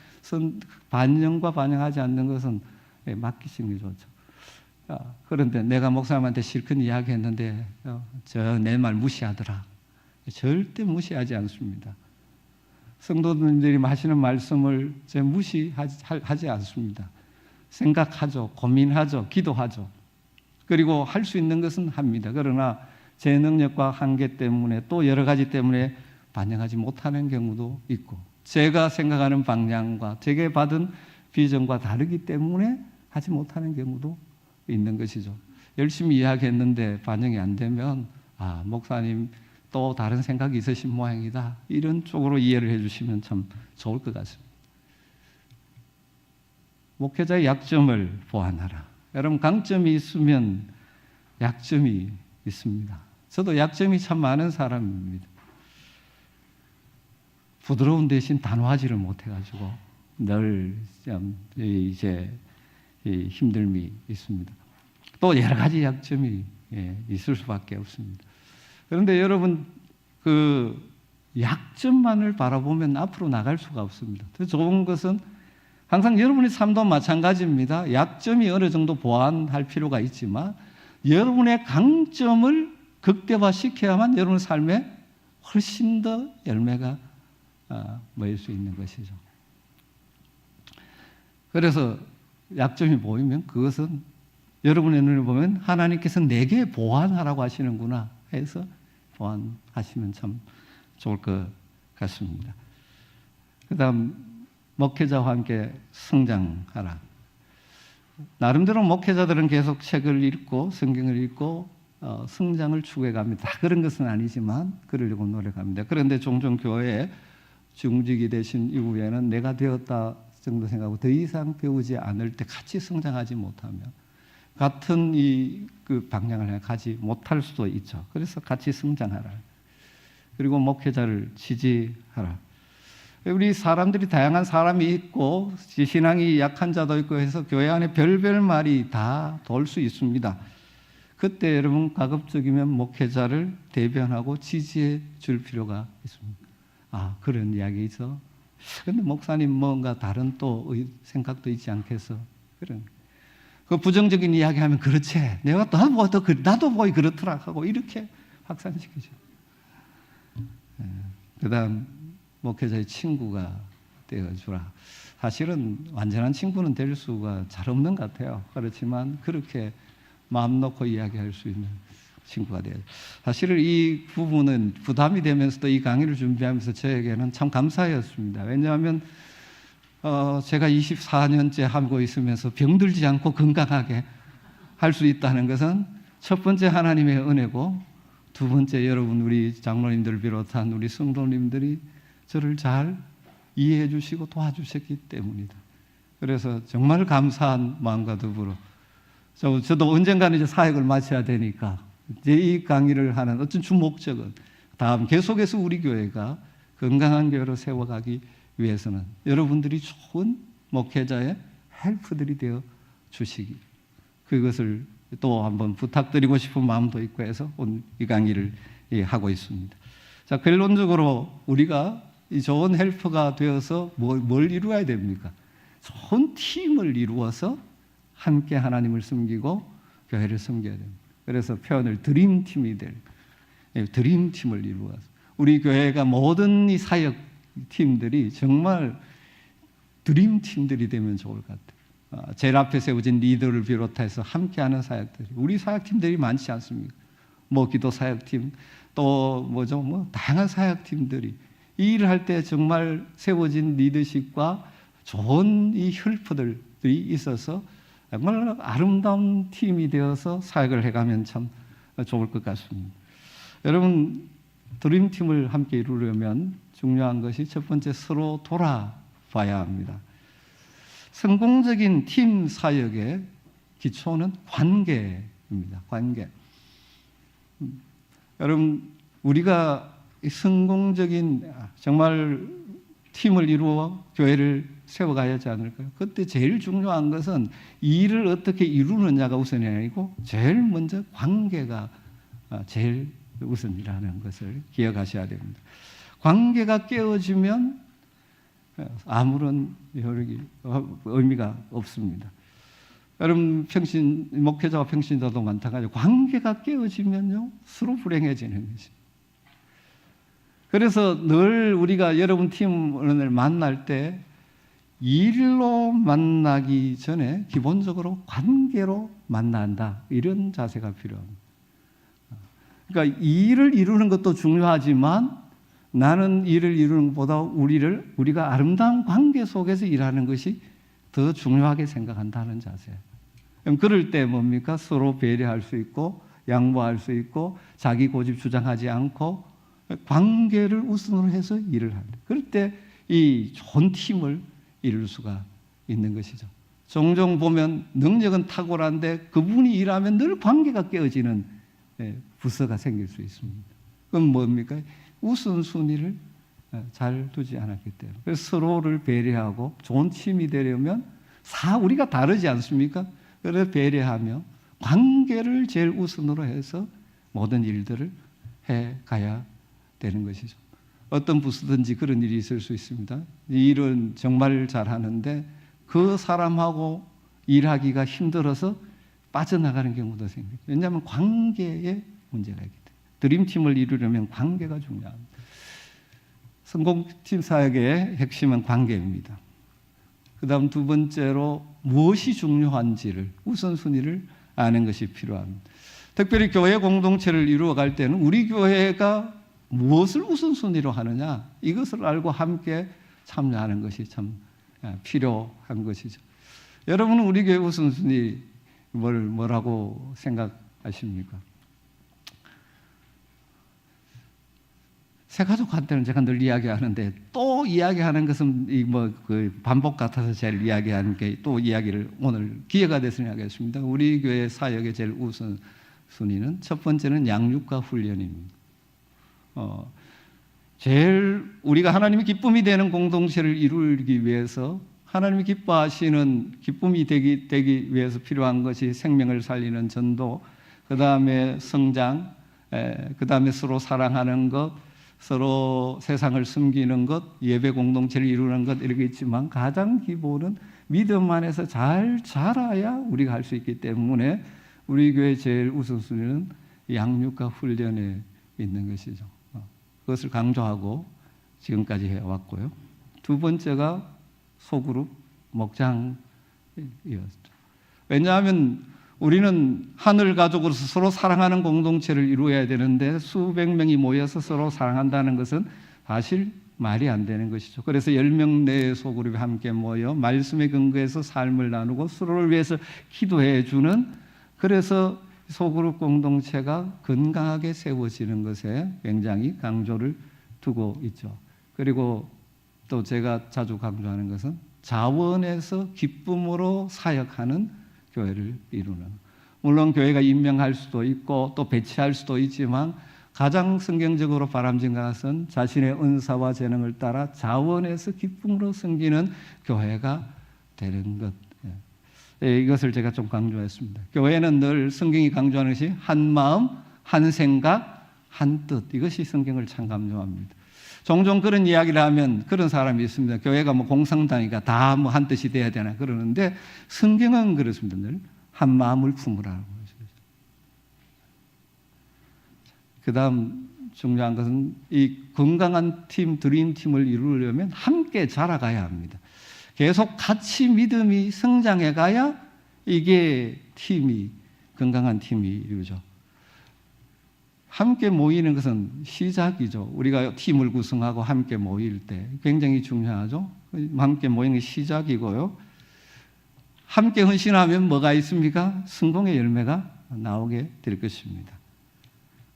A: 반영과 반영하지 않는 것은 맡기시는 게 좋죠. 그런데 내가 목사님한테 실컷 이야기했는데 저 내 말 무시하더라. 절대 무시하지 않습니다. 성도님들이 하시는 말씀을 무시하지 않습니다. 생각하죠. 고민하죠. 기도하죠. 그리고 할 수 있는 것은 합니다. 그러나 제 능력과 한계 때문에 또 여러 가지 때문에 반영하지 못하는 경우도 있고, 제가 생각하는 방향과 제게 받은 비전과 다르기 때문에 하지 못하는 경우도 있는 것이죠. 열심히 이야기했는데 반영이 안 되면 목사님 또 다른 생각이 있으신 모양이다, 이런 쪽으로 이해를 해주시면 참 좋을 것 같습니다. 목회자의 약점을 보완하라. 여러분, 강점이 있으면 약점이 있습니다. 저도 약점이 참 많은 사람입니다. 부드러운 대신 단호하지를 못해가지고 늘 이제 힘듦이 있습니다. 또 여러 가지 약점이 있을 수밖에 없습니다. 그런데 여러분, 그 약점만을 바라보면 앞으로 나갈 수가 없습니다. 더 좋은 것은 항상 여러분의 삶도 마찬가지입니다. 약점이 어느 정도 보완할 필요가 있지만 여러분의 강점을 극대화시켜야만 여러분의 삶에 훨씬 더 열매가 모일 수 있는 것이죠. 그래서 약점이 보이면 그것은 여러분의 눈에 보면 하나님께서 내게 보완하라고 하시는구나 해서 보완하시면 참 좋을 것 같습니다. 그 다음, 목회자와 함께 성장하라. 나름대로 목회자들은 계속 책을 읽고 성경을 읽고 성장을 추구해 갑니다. 다 그런 것은 아니지만 그러려고 노력합니다. 그런데 종종 교회에 중직이 되신 이후에는 내가 되었다 정도 생각하고 더 이상 배우지 않을 때 같이 성장하지 못하면 같은 그 방향을 가지 못할 수도 있죠. 그래서 같이 성장하라. 그리고 목회자를 지지하라. 우리 사람들이 다양한 사람이 있고 신앙이 약한 자도 있고 해서 교회 안에 별별 말이 다 돌 수 있습니다. 그때 여러분 가급적이면 목회자를 대변하고 지지해 줄 필요가 있습니다. 그런 이야기 있어. 근데 목사님 뭔가 다른 또 생각도 있지 않겠어? 그런 그 부정적인 이야기하면 그렇지. 내가 나도 보이 그렇더라 하고 이렇게 확산시키죠. 그다음, 목회자의 친구가 되어주라. 사실은 완전한 친구는 될 수가 잘 없는 것 같아요. 그렇지만 그렇게 마음 놓고 이야기할 수 있는 친구가 돼요. 사실은 이 부분은 부담이 되면서도 이 강의를 준비하면서 저에게는 참 감사였습니다. 왜냐하면 제가 24년째 하고 있으면서 병들지 않고 건강하게 할 수 있다는 것은 첫 번째 하나님의 은혜고, 두 번째 여러분 우리 장로님들 비롯한 우리 성도님들이 저를 잘 이해해 주시고 도와주셨기 때문이다. 그래서 정말 감사한 마음과 더불어 저도 언젠가는 이제 사역을 마쳐야 되니까 이제 이 강의를 하는 어떤 주 목적은 다음 계속해서 우리 교회가 건강한 교회로 세워가기 위해서는 여러분들이 좋은 목회자의 헬프들이 되어 주시기, 그것을 또 한번 부탁드리고 싶은 마음도 있고 해서 오늘 이 강의를 하고 있습니다. 자, 결론적으로 우리가 이 좋은 헬퍼가 되어서 뭘 이루어야 됩니까? 좋은 팀을 이루어서 함께 하나님을 섬기고 교회를 섬겨야 됩니다. 그래서 표현을 드림팀이 드림팀을 이루어서 우리 교회가 모든 이 사역 팀들이 정말 드림팀들이 되면 좋을 것 같아요. 제일 앞에 세워진 리더를 비롯해서 함께하는 사역들이, 우리 사역팀들이 많지 않습니까? 기도 사역팀, 또 다양한 사역팀들이 이 일을 할 때 정말 세워진 리더십과 좋은 이 헬퍼들이 있어서 정말 아름다운 팀이 되어서 사역을 해가면 참 좋을 것 같습니다. 여러분, 드림팀을 함께 이루려면 중요한 것이 첫 번째 서로 돌아봐야 합니다. 성공적인 팀 사역의 기초는 관계입니다. 관계. 여러분, 우리가 성공적인 정말 팀을 이루어 교회를 세워가야 하지 않을까요? 그때 제일 중요한 것은 일을 어떻게 이루느냐가 우선이 아니고 제일 먼저 관계가 제일 우선이라는 것을 기억하셔야 됩니다. 관계가 깨어지면 아무런 의미가 없습니다. 여러분, 목회자와 평신자도 마찬가지로 관계가 깨어지면요 서로 불행해지는 것이. 그래서 늘 우리가 여러분 팀을 만날 때 일로 만나기 전에 기본적으로 관계로 만난다, 이런 자세가 필요합니다. 그러니까 일을 이루는 것도 중요하지만 나는 일을 이루는 것보다 우리가 아름다운 관계 속에서 일하는 것이 더 중요하게 생각한다는 자세. 그럼 그럴 때 뭡니까? 서로 배려할 수 있고 양보할 수 있고 자기 고집 주장하지 않고 관계를 우선으로 해서 일을 합니다. 그럴 때 이 좋은 팀을 이룰 수가 있는 것이죠. 종종 보면 능력은 탁월한데 그분이 일하면 늘 관계가 깨어지는 부서가 생길 수 있습니다. 그럼 뭡니까? 우선순위를 잘 두지 않았기 때문에. 그래서 서로를 배려하고 좋은 팀이 되려면 우리가 다르지 않습니까? 그래서 배려하며 관계를 제일 우선으로 해서 모든 일들을 해가야 되는 것이죠. 어떤 부서든지 그런 일이 있을 수 있습니다. 이 일은 정말 잘하는데 그 사람하고 일하기가 힘들어서 빠져나가는 경우도 생깁니다. 왜냐하면 관계에 문제가 있기 때문에. 드림팀을 이루려면 관계가 중요합니다. 성공팀 사역의 핵심은 관계입니다. 그 다음 두 번째로 무엇이 중요한지를, 우선순위를 아는 것이 필요합니다. 특별히 교회 공동체를 이루어갈 때는 우리 교회가 무엇을 우선순위로 하느냐, 이것을 알고 함께 참여하는 것이 참 필요한 것이죠. 여러분은 우리 교회 우선순위 뭐라고 생각하십니까? 새가족한테는 제가 늘 이야기하는데 또 이야기하는 것은 반복 같아서 제일 이야기하는 게 또 이야기를 오늘 기회가 돼서 이야기했습니다. 우리 교회 사역의 제일 우선순위는 첫 번째는 양육과 훈련입니다. 제일 우리가 하나님이 기쁨이 되는 공동체를 이루기 위해서 하나님이 기뻐하시는 기쁨이 되기 위해서 필요한 것이 생명을 살리는 전도, 그 다음에 성장, 그 다음에 서로 사랑하는 것, 서로 세상을 섬기는 것, 예배 공동체를 이루는 것, 이렇게 있지만 가장 기본은 믿음 안에서 잘 자라야 우리가 할 수 있기 때문에 우리 교회 제일 우선순위는 양육과 훈련에 있는 것이죠. 그것을 강조하고 지금까지 해왔고요. 두 번째가 소그룹 목장이었죠. 왜냐하면 우리는 하늘 가족으로서 서로 사랑하는 공동체를 이루어야 되는데 수백 명이 모여서 서로 사랑한다는 것은 사실 말이 안 되는 것이죠. 그래서 10명 내의 소그룹이 함께 모여 말씀에 근거해서 삶을 나누고 서로를 위해서 기도해 주는, 그래서 소그룹 공동체가 건강하게 세워지는 것에 굉장히 강조를 두고 있죠. 그리고 또 제가 자주 강조하는 것은 자원에서 기쁨으로 사역하는 교회를 이루는, 물론 교회가 임명할 수도 있고 또 배치할 수도 있지만 가장 성경적으로 바람직한 것은 자신의 은사와 재능을 따라 자원에서 기쁨으로 섬기는 교회가 되는 것. 이것을 제가 좀 강조했습니다. 교회는 늘 성경이 강조하는 것이 한 마음, 한 생각, 한 뜻, 이것이 성경을 참 강조합니다. 종종 그런 이야기를 하면 그런 사람이 있습니다. 교회가 공성당이니까 다 한 뜻이 돼야 되나 그러는데 성경은 그렇습니다. 늘 한 마음을 품으라고. 그 다음 중요한 것은 이 건강한 팀, 드림팀을 이루려면 함께 자라가야 합니다. 계속 같이 믿음이 성장해 가야 이게 건강한 팀이 이루어져. 함께 모이는 것은 시작이죠. 우리가 팀을 구성하고 함께 모일 때 굉장히 중요하죠. 함께 모이는 게 시작이고요. 함께 헌신하면 뭐가 있습니까? 성공의 열매가 나오게 될 것입니다.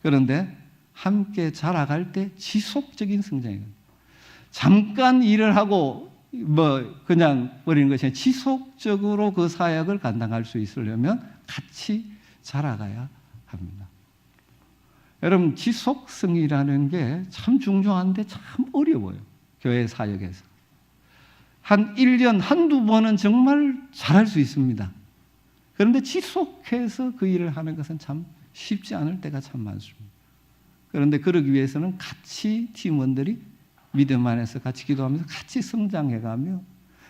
A: 그런데 함께 자라갈 때 지속적인 성장이에요. 잠깐 일을 하고 그냥 버리는 것이 아니라 지속적으로 그 사역을 감당할 수 있으려면 같이 자라가야 합니다. 여러분, 지속성이라는 게 참 중요한데 참 어려워요. 교회 사역에서. 한 1년 한두 번은 정말 잘할 수 있습니다. 그런데 지속해서 그 일을 하는 것은 참 쉽지 않을 때가 참 많습니다. 그런데 그러기 위해서는 같이 팀원들이 믿음 안에서 같이 기도하면서 같이 성장해가며,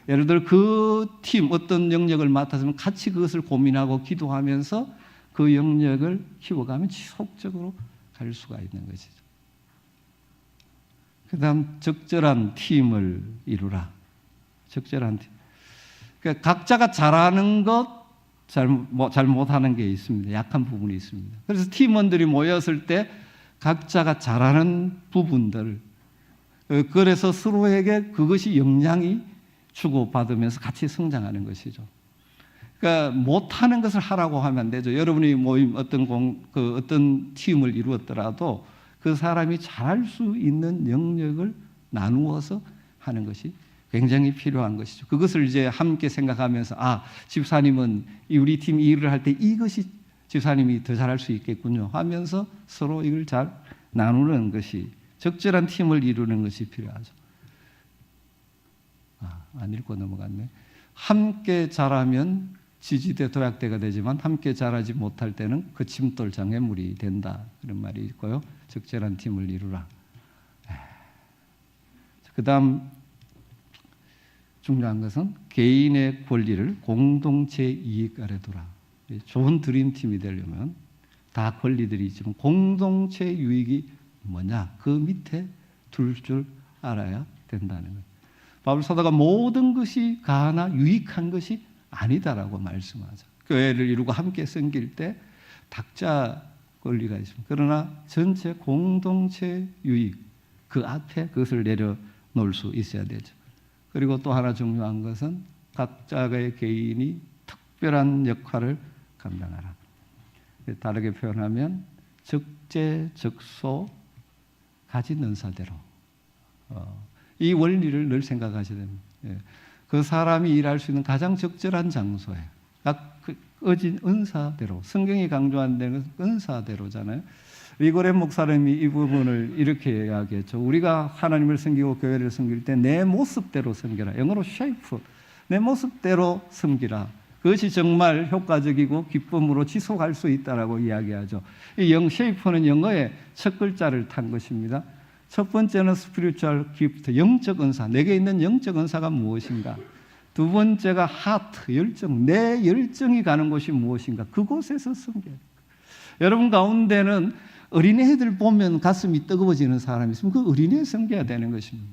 A: 예를 들어 그 팀 어떤 영역을 맡았으면 같이 그것을 고민하고 기도하면서 그 영역을 키워가면 지속적으로 갈 수가 있는 것이죠. 그 다음 적절한 팀을 이루라. 적절한 팀. 그러니까 각자가 잘하는 것, 잘 못하는 게 있습니다. 약한 부분이 있습니다. 그래서 팀원들이 모였을 때 각자가 잘하는 부분들, 그래서 서로에게 그것이 영향이 주고받으면서 같이 성장하는 것이죠. 그러니까 못하는 것을 하라고 하면 안 되죠. 여러분이 모임 어떤 팀을 이루었더라도 그 사람이 잘할 수 있는 영역을 나누어서 하는 것이 굉장히 필요한 것이죠. 그것을 이제 함께 생각하면서 집사님은 우리 팀 일을 할 때 이것이 집사님이 더 잘할 수 있겠군요 하면서 서로 이걸 잘 나누는 것이, 적절한 팀을 이루는 것이 필요하죠. 안 읽고 넘어갔네. 함께 자라면 지지대 도약대가 되지만 함께 자라지 못할 때는 거침돌 장애물이 된다, 그런 말이 있고요. 적절한 팀을 이루라. 그 다음 중요한 것은 개인의 권리를 공동체 이익 아래 두라. 좋은 드림팀이 되려면 다 권리들이 있지만 공동체 유익이 뭐냐, 그 밑에 둘 줄 알아야 된다는 거예요. 바울 사도가 모든 것이 가나 유익한 것이 아니다라고 말씀하죠. 교회를 이루고 함께 섬길 때 각자 권리가 있습니다. 그러나 전체 공동체 유익, 그 앞에 그것을 내려놓을 수 있어야 되죠. 그리고 또 하나 중요한 것은 각자의 개인이 특별한 역할을 감당하라. 다르게 표현하면 적재적소 가진 은사대로, 이 원리를 늘 생각하셔야 됩니다. 그 사람이 일할 수 있는 가장 적절한 장소에 어진 은사대로, 성경이 강조하는 데는 은사대로잖아요. 리고렌 목사님이 이 부분을 이렇게 이야기했죠. 우리가 하나님을 섬기고 교회를 섬길 때 내 모습대로 섬기라. 영어로 shape, 내 모습대로 섬기라. 그것이 정말 효과적이고 기쁨으로 지속할 수 있다라고 이야기하죠. 이 shape는 영어의 첫 글자를 탄 것입니다. 첫 번째는 spiritual gift, 영적 은사, 내게 있는 영적 은사가 무엇인가. 두 번째가 heart, 열정, 내 열정이 가는 곳이 무엇인가. 그곳에서 섬겨야 돼요. 여러분 가운데는 어린애들 보면 가슴이 뜨거워지는 사람이 있으면 그 어린애 섬겨야 되는 것입니다.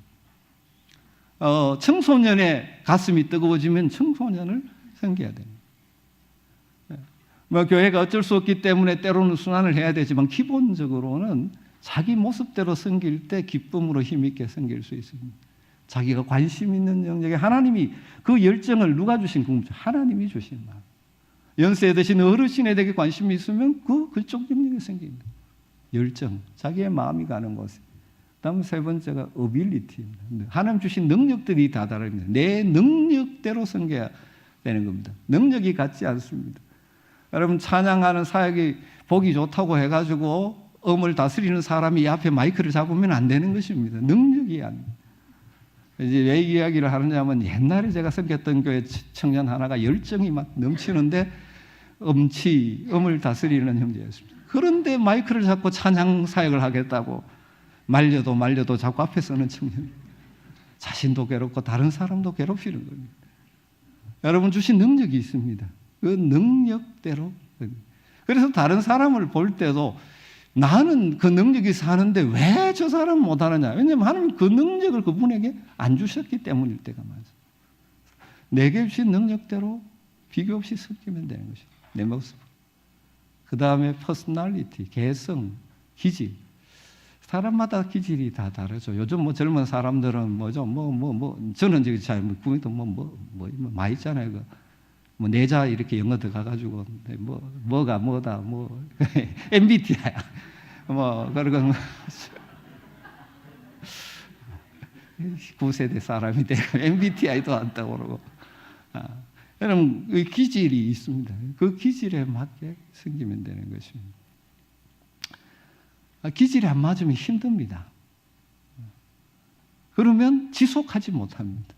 A: 청소년의 가슴이 뜨거워지면 청소년을 섬겨야 됩니다. 교회가 어쩔 수 없기 때문에 때로는 순환을 해야 되지만 기본적으로는 자기 모습대로 섬길 때 기쁨으로 힘있게 섬길 수 있습니다. 자기가 관심 있는 영역에 하나님이 그 열정을 누가 주신 궁금증? 하나님이 주신 마음. 연세 드신 어르신에게 관심이 있으면 그쪽 영역에 섬깁니다. 열정, 자기의 마음이 가는 곳에. 다음 세 번째가 ability입니다. 하나님 주신 능력들이 다 다릅니다. 내 능력대로 섬겨야 되는 겁니다. 능력이 같지 않습니다. 여러분 찬양하는 사역이 보기 좋다고 해가지고 음을 다스리는 사람이 앞에 마이크를 잡으면 안 되는 것입니다. 능력이 안 돼요. 이제 왜 이야기를 하느냐면 옛날에 제가 섬겼던 교회 청년 하나가 열정이 막 넘치는데 음을 다스리는 형제였습니다. 그런데 마이크를 잡고 찬양 사역을 하겠다고 말려도 자꾸 앞에 서는 청년. 자신도 괴롭고 다른 사람도 괴롭히는 겁니다. 여러분 주신 능력이 있습니다. 그 능력대로. 그래서 다른 사람을 볼 때도 나는 그 능력이 사는데 왜 저 사람은 못하느냐. 왜냐하면 하나님 그 능력을 그분에게 안 주셨기 때문일 때가 많습니다. 내게 주신 능력대로 비교 없이 섬기면 되는 것입니다. 내 모습. 그 다음에 퍼스널리티, 개성, 기질. 사람마다 기질이 다 다르죠. 요즘 뭐 젊은 사람들은 뭐죠? 저는 지금 잘 구미도 많이 있잖아요. 뭐 내자 이렇게 영어 들어가가지고 뭐가 뭐다 MBTI 그리고 9세대 사람이 되고 MBTI도 한다고 그러고 여러분 그 기질이 있습니다. 그 기질에 맞게 생기면 되는 것입니다. 기질이 안 맞으면 힘듭니다. 그러면 지속하지 못합니다.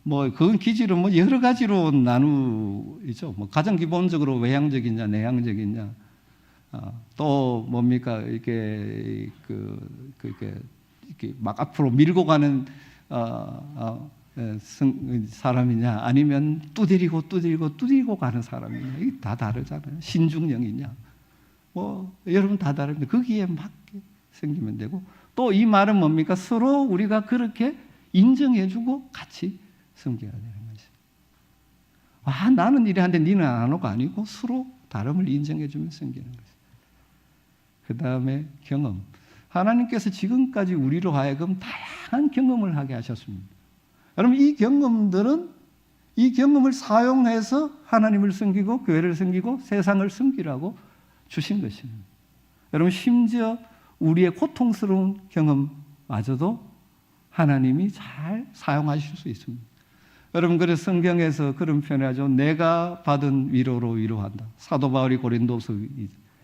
A: 그건 기질은 여러 가지로 나누죠. 가장 기본적으로 외향적이냐, 내향적이냐, 또 뭡니까, 이렇게 막 앞으로 밀고 가는, 사람이냐, 아니면 두드리고 가는 사람이냐, 이게 다 다르잖아요. 신중형이냐. 여러분 다 다릅니다. 거기에 맞게 생기면 되고, 또 이 말은 뭡니까? 서로 우리가 그렇게 인정해주고 같이 섬겨야 되는 것이죠. 나는 이래 하는데 니는 안 하고가 아니고 서로 다름을 인정해주면 섬기는 것이죠. 그 다음에 경험. 하나님께서 지금까지 우리로 하여금 다양한 경험을 하게 하셨습니다. 여러분 이 경험들은 이 경험을 사용해서 하나님을 섬기고 교회를 섬기고 세상을 섬기라고 주신 것입니다. 여러분 심지어 우리의 고통스러운 경험마저도 하나님이 잘 사용하실 수 있습니다. 여러분 그래서 성경에서 그런 표현을 하죠. 내가 받은 위로로 위로한다. 사도 바울이 고린도서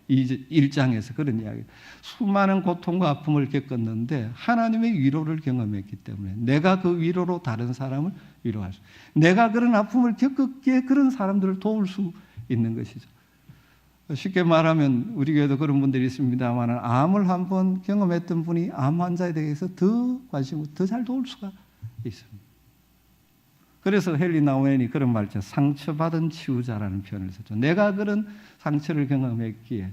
A: 1장에서 그런 이야기. 수많은 고통과 아픔을 겪었는데 하나님의 위로를 경험했기 때문에 내가 그 위로로 다른 사람을 위로할 수, 내가 그런 아픔을 겪었기에 그런 사람들을 도울 수 있는 것이죠. 쉽게 말하면 우리 교회도 그런 분들이 있습니다만 암을 한번 경험했던 분이 암 환자에 대해서 더 관심을 더 잘 도울 수가 있습니다. 그래서 헨리 나우엔이 그런 말이죠. 상처받은 치유자라는 표현을 썼죠. 내가 그런 상처를 경험했기에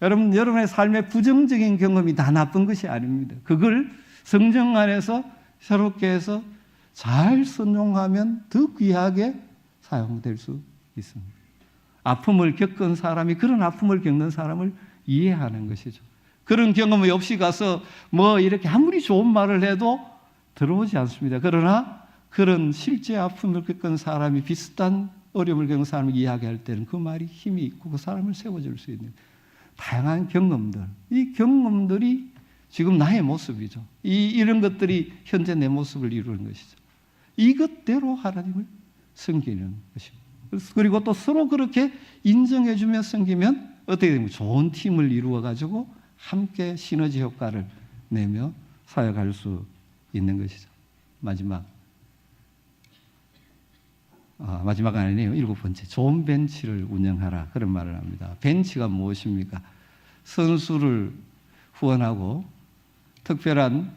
A: 여러분의 삶의 부정적인 경험이 다 나쁜 것이 아닙니다. 그걸 성령 안에서 새롭게 해서 잘 선용하면 더 귀하게 사용될 수 있습니다. 아픔을 겪은 사람이 그런 아픔을 겪는 사람을 이해하는 것이죠. 그런 경험이 없이 가서 이렇게 아무리 좋은 말을 해도 들어오지 않습니다. 그러나 그런 실제 아픔을 겪은 사람이 비슷한 어려움을 겪는 사람을 이야기할 때는 그 말이 힘이 있고 그 사람을 세워줄 수 있는 다양한 경험들, 이 경험들이 지금 나의 모습이죠. 이런 것들이 현재 내 모습을 이루는 것이죠. 이것대로 하나님을 섬기는 것입니다. 그리고 또 서로 그렇게 인정해주며 섬기면 어떻게 됩니까? 좋은 팀을 이루어가지고 함께 시너지 효과를 내며 사역할 수 있는 것이죠. 마지막은 아니네요. 7번째. 좋은 벤치를 운영하라. 그런 말을 합니다. 벤치가 무엇입니까? 선수를 후원하고 특별한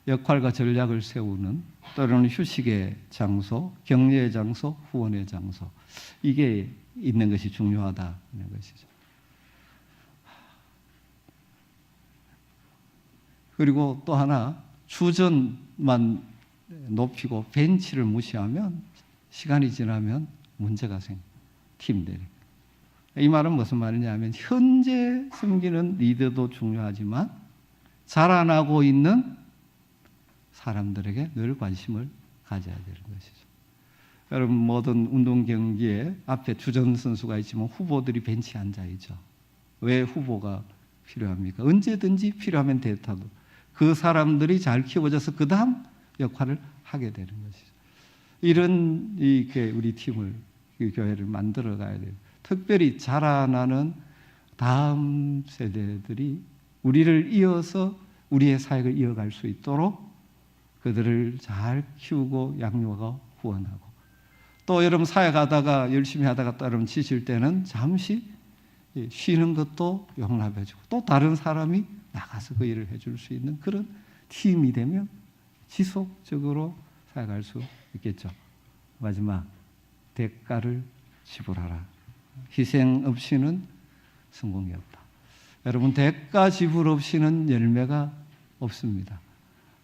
A: 역할과 전략을 세우는 또는 휴식의 장소, 격려의 장소, 후원의 장소. 이게 있는 것이 중요하다는 것이죠. 그리고 또 하나, 주전만 높이고 벤치를 무시하면 시간이 지나면 문제가 생깁니다. 팀들이. 이 말은 무슨 말이냐면 현재 섬기는 리더도 중요하지만 자라나고 있는 사람들에게 늘 관심을 가져야 되는 것이죠. 여러분 모든 운동 경기에 앞에 주전 선수가 있지만 후보들이 벤치에 앉아 있죠. 왜 후보가 필요합니까? 언제든지 필요하면 대타도 그 사람들이 잘 키워져서 그 다음 역할을 하게 되는 것이죠. 이런 우리 팀을, 교회를 만들어 가야 돼요. 특별히 자라나는 다음 세대들이 우리를 이어서 우리의 사역을 이어갈 수 있도록 그들을 잘 키우고 양육하고 후원하고, 또 여러분 사역하다가 열심히 하다가 또 여러분 지칠 때는 잠시 쉬는 것도 용납해주고 또 다른 사람이 나가서 그 일을 해줄 수 있는 그런 팀이 되면 지속적으로 사역할 수 있겠죠. 마지막, 대가를 지불하라. 희생 없이는 성공이 없다. 여러분 대가 지불 없이는 열매가 없습니다.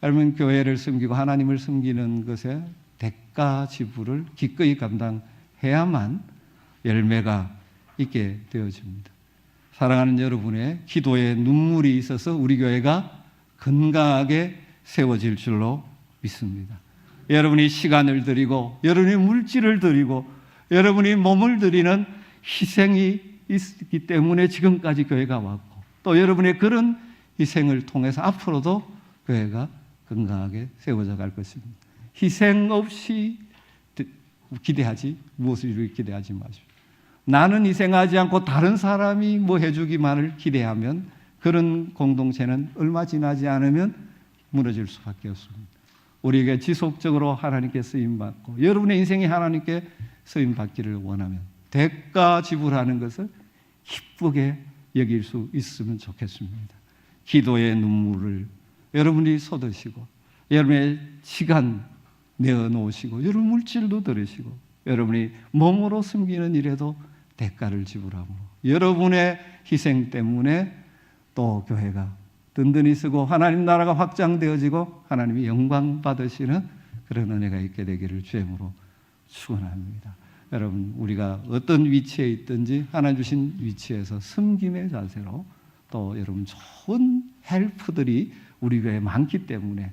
A: 여러분 교회를 섬기고 하나님을 섬기는 것에 대가 지불을 기꺼이 감당해야만 열매가 있게 되어집니다. 사랑하는 여러분의 기도에 눈물이 있어서 우리 교회가 건강하게 세워질 줄로 믿습니다. 여러분이 시간을 드리고 여러분이 물질을 드리고 여러분이 몸을 드리는 희생이 있기 때문에 지금까지 교회가 왔고, 또 여러분의 그런 희생을 통해서 앞으로도 교회가 건강하게 세워져 갈 것입니다. 희생 없이 무엇을 기대하지 마십시오. 나는 희생하지 않고 다른 사람이 뭐 해주기만을 기대하면 그런 공동체는 얼마 지나지 않으면 무너질 수밖에 없습니다. 우리에게 지속적으로 하나님께 쓰임받고 여러분의 인생이 하나님께 쓰임받기를 원하면 대가 지불하는 것을 기쁘게 여길 수 있으면 좋겠습니다. 기도의 눈물을 여러분이 쏟으시고 여러분의 시간 내어놓으시고 여러분 물질도 들으시고 여러분이 몸으로 섬기는 일에도 대가를 지불하므로 여러분의 희생 때문에 또 교회가 든든히 쓰고 하나님 나라가 확장되어지고 하나님이 영광 받으시는 그런 은혜가 있게 되기를 주님으로 축원합니다. 여러분, 우리가 어떤 위치에 있든지 하나님 주신 위치에서 섬김의 자세로, 또 여러분 좋은 헬프들이 우리 교회에 많기 때문에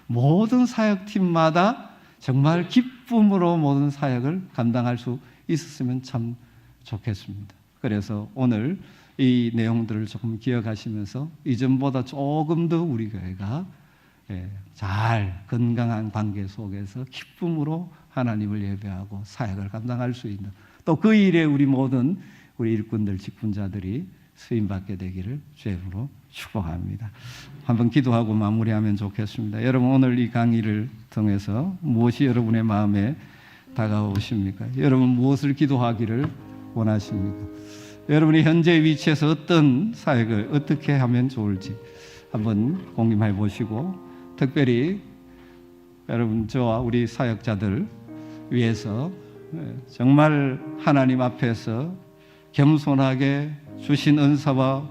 A: 모든 사역팀마다 정말 기쁨으로 모든 사역을 감당할 수 있었으면 참 좋겠습니다. 그래서 오늘 이 내용들을 조금 기억하시면서 이전보다 조금 더 우리 교회가 잘 건강한 관계 속에서 기쁨으로 하나님을 예배하고 사역을 감당할 수 있는, 또 그 일에 우리 모든 우리 일꾼들 직분자들이 쓰임받게 되기를 주님으로 축복합니다. 한번 기도하고 마무리하면 좋겠습니다. 여러분, 오늘 이 강의를 통해서 무엇이 여러분의 마음에 다가오십니까? 여러분 무엇을 기도하기를 원하십니까? 여러분이 현재 위치에서 어떤 사역을 어떻게 하면 좋을지 한번 공감해 보시고, 특별히 여러분 저와 우리 사역자들 위해서 정말 하나님 앞에서 겸손하게 주신 은사와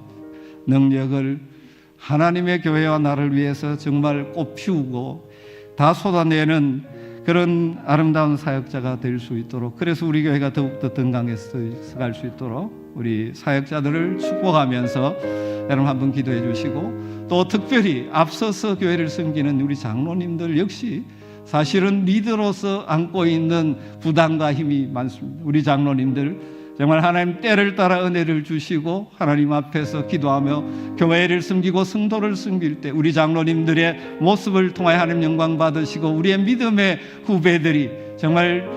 A: 능력을 하나님의 교회와 나를 위해서 정말 꽃피우고 다 쏟아내는 그런 아름다운 사역자가 될 수 있도록, 그래서 우리 교회가 더욱더 건강해서 갈 수 있도록 우리 사역자들을 축복하면서 여러분 한번 기도해 주시고, 또 특별히 앞서서 교회를 섬기는 우리 장로님들 역시 사실은 리더로서 안고 있는 부담과 힘이 많습니다. 우리 장로님들 정말 하나님 때를 따라 은혜를 주시고 하나님 앞에서 기도하며 교회를 섬기고 성도를 섬길 때 우리 장로님들의 모습을 통하여 하나님 영광 받으시고 우리의 믿음의 후배들이 정말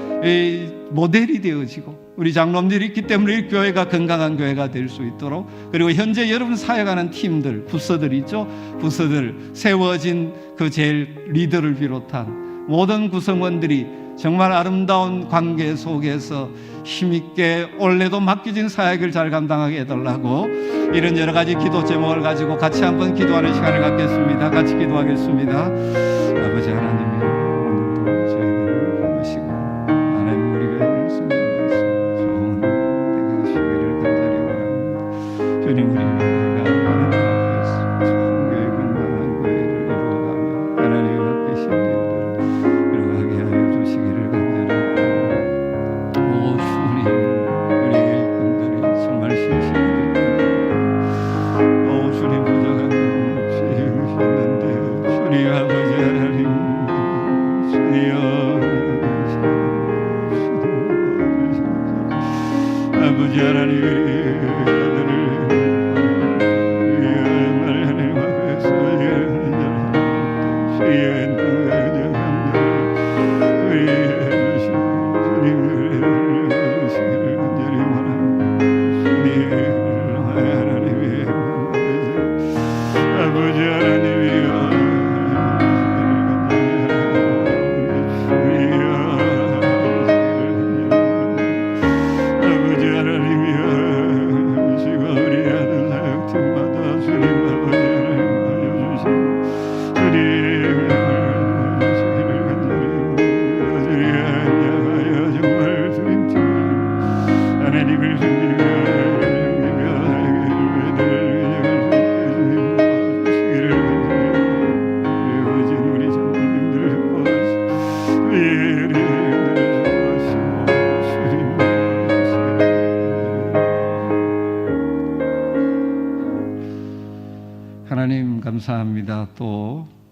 A: 모델이 되어지고 우리 장로님들이 있기 때문에 이 교회가 건강한 교회가 될 수 있도록, 그리고 현재 여러분 사역하는 팀들, 부서들 있죠? 부서들 세워진 그 제일 리더를 비롯한 모든 구성원들이 정말 아름다운 관계 속에서 힘있게 올해도 맡겨진 사역을 잘 감당하게 해달라고, 이런 여러 가지 기도 제목을 가지고 같이 한번 기도하는 시간을 갖겠습니다. 같이 기도하겠습니다. 아버지 하나님이 오늘도 저희들을 부르시고 하나님 우리 교회를 섬기면서 좋은 되게 하시기를 간절히 원합니다. 주님, 우리 교회가 하나님 앞에서 좋은 교회, 건강한 교회를 이루어가며 하나님의 맡기신 일들을 이루어가게 하여 주시기를 간절히 원합니다. 오 주님, 우리 일꾼들이 정말 신실하게 주님 부족한 주셨는데 주님 아버지 하나님, 주여 아버지 하나님, 아들을 정말 하나님 앞에서 주의 능력을 위해 주님을 해주시기를 간절히 원합니다. 주님 하나님의 아버지 하나님이여, 아버지 하나님이여,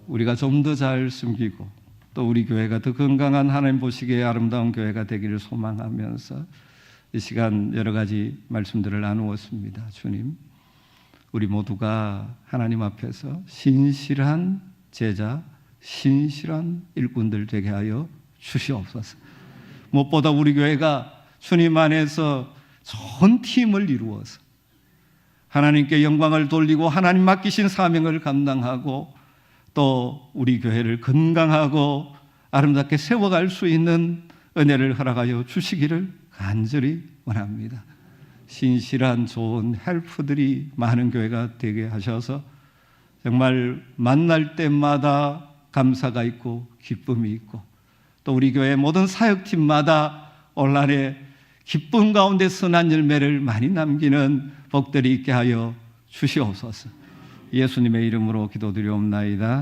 A: 우리가 좀 더 잘 숨기고 또 우리 교회가 더 건강한 하나님 보시기에 아름다운 교회가 되기를 소망하면서 이 시간 여러 가지 말씀들을 나누었습니다. 주님, 우리 모두가 하나님 앞에서 신실한 제자, 신실한 일꾼들 되게 하여 주시옵소서. 무엇보다 우리 교회가 주님 안에서 좋은 팀을 이루어서 하나님께 영광을 돌리고 하나님 맡기신 사명을 감당하고 또 우리 교회를 건강하고 아름답게 세워갈 수 있는 은혜를 허락하여 주시기를 간절히 원합니다. 신실한 좋은 헬프들이 많은 교회가 되게 하셔서 정말 만날 때마다 감사가 있고 기쁨이 있고 또 우리 교회 모든 사역팀마다 온란에 기쁨 가운데 선한 열매를 많이 남기는 복들이 있게 하여 주시옵소서. 예수님의 이름으로 기도드리옵나이다.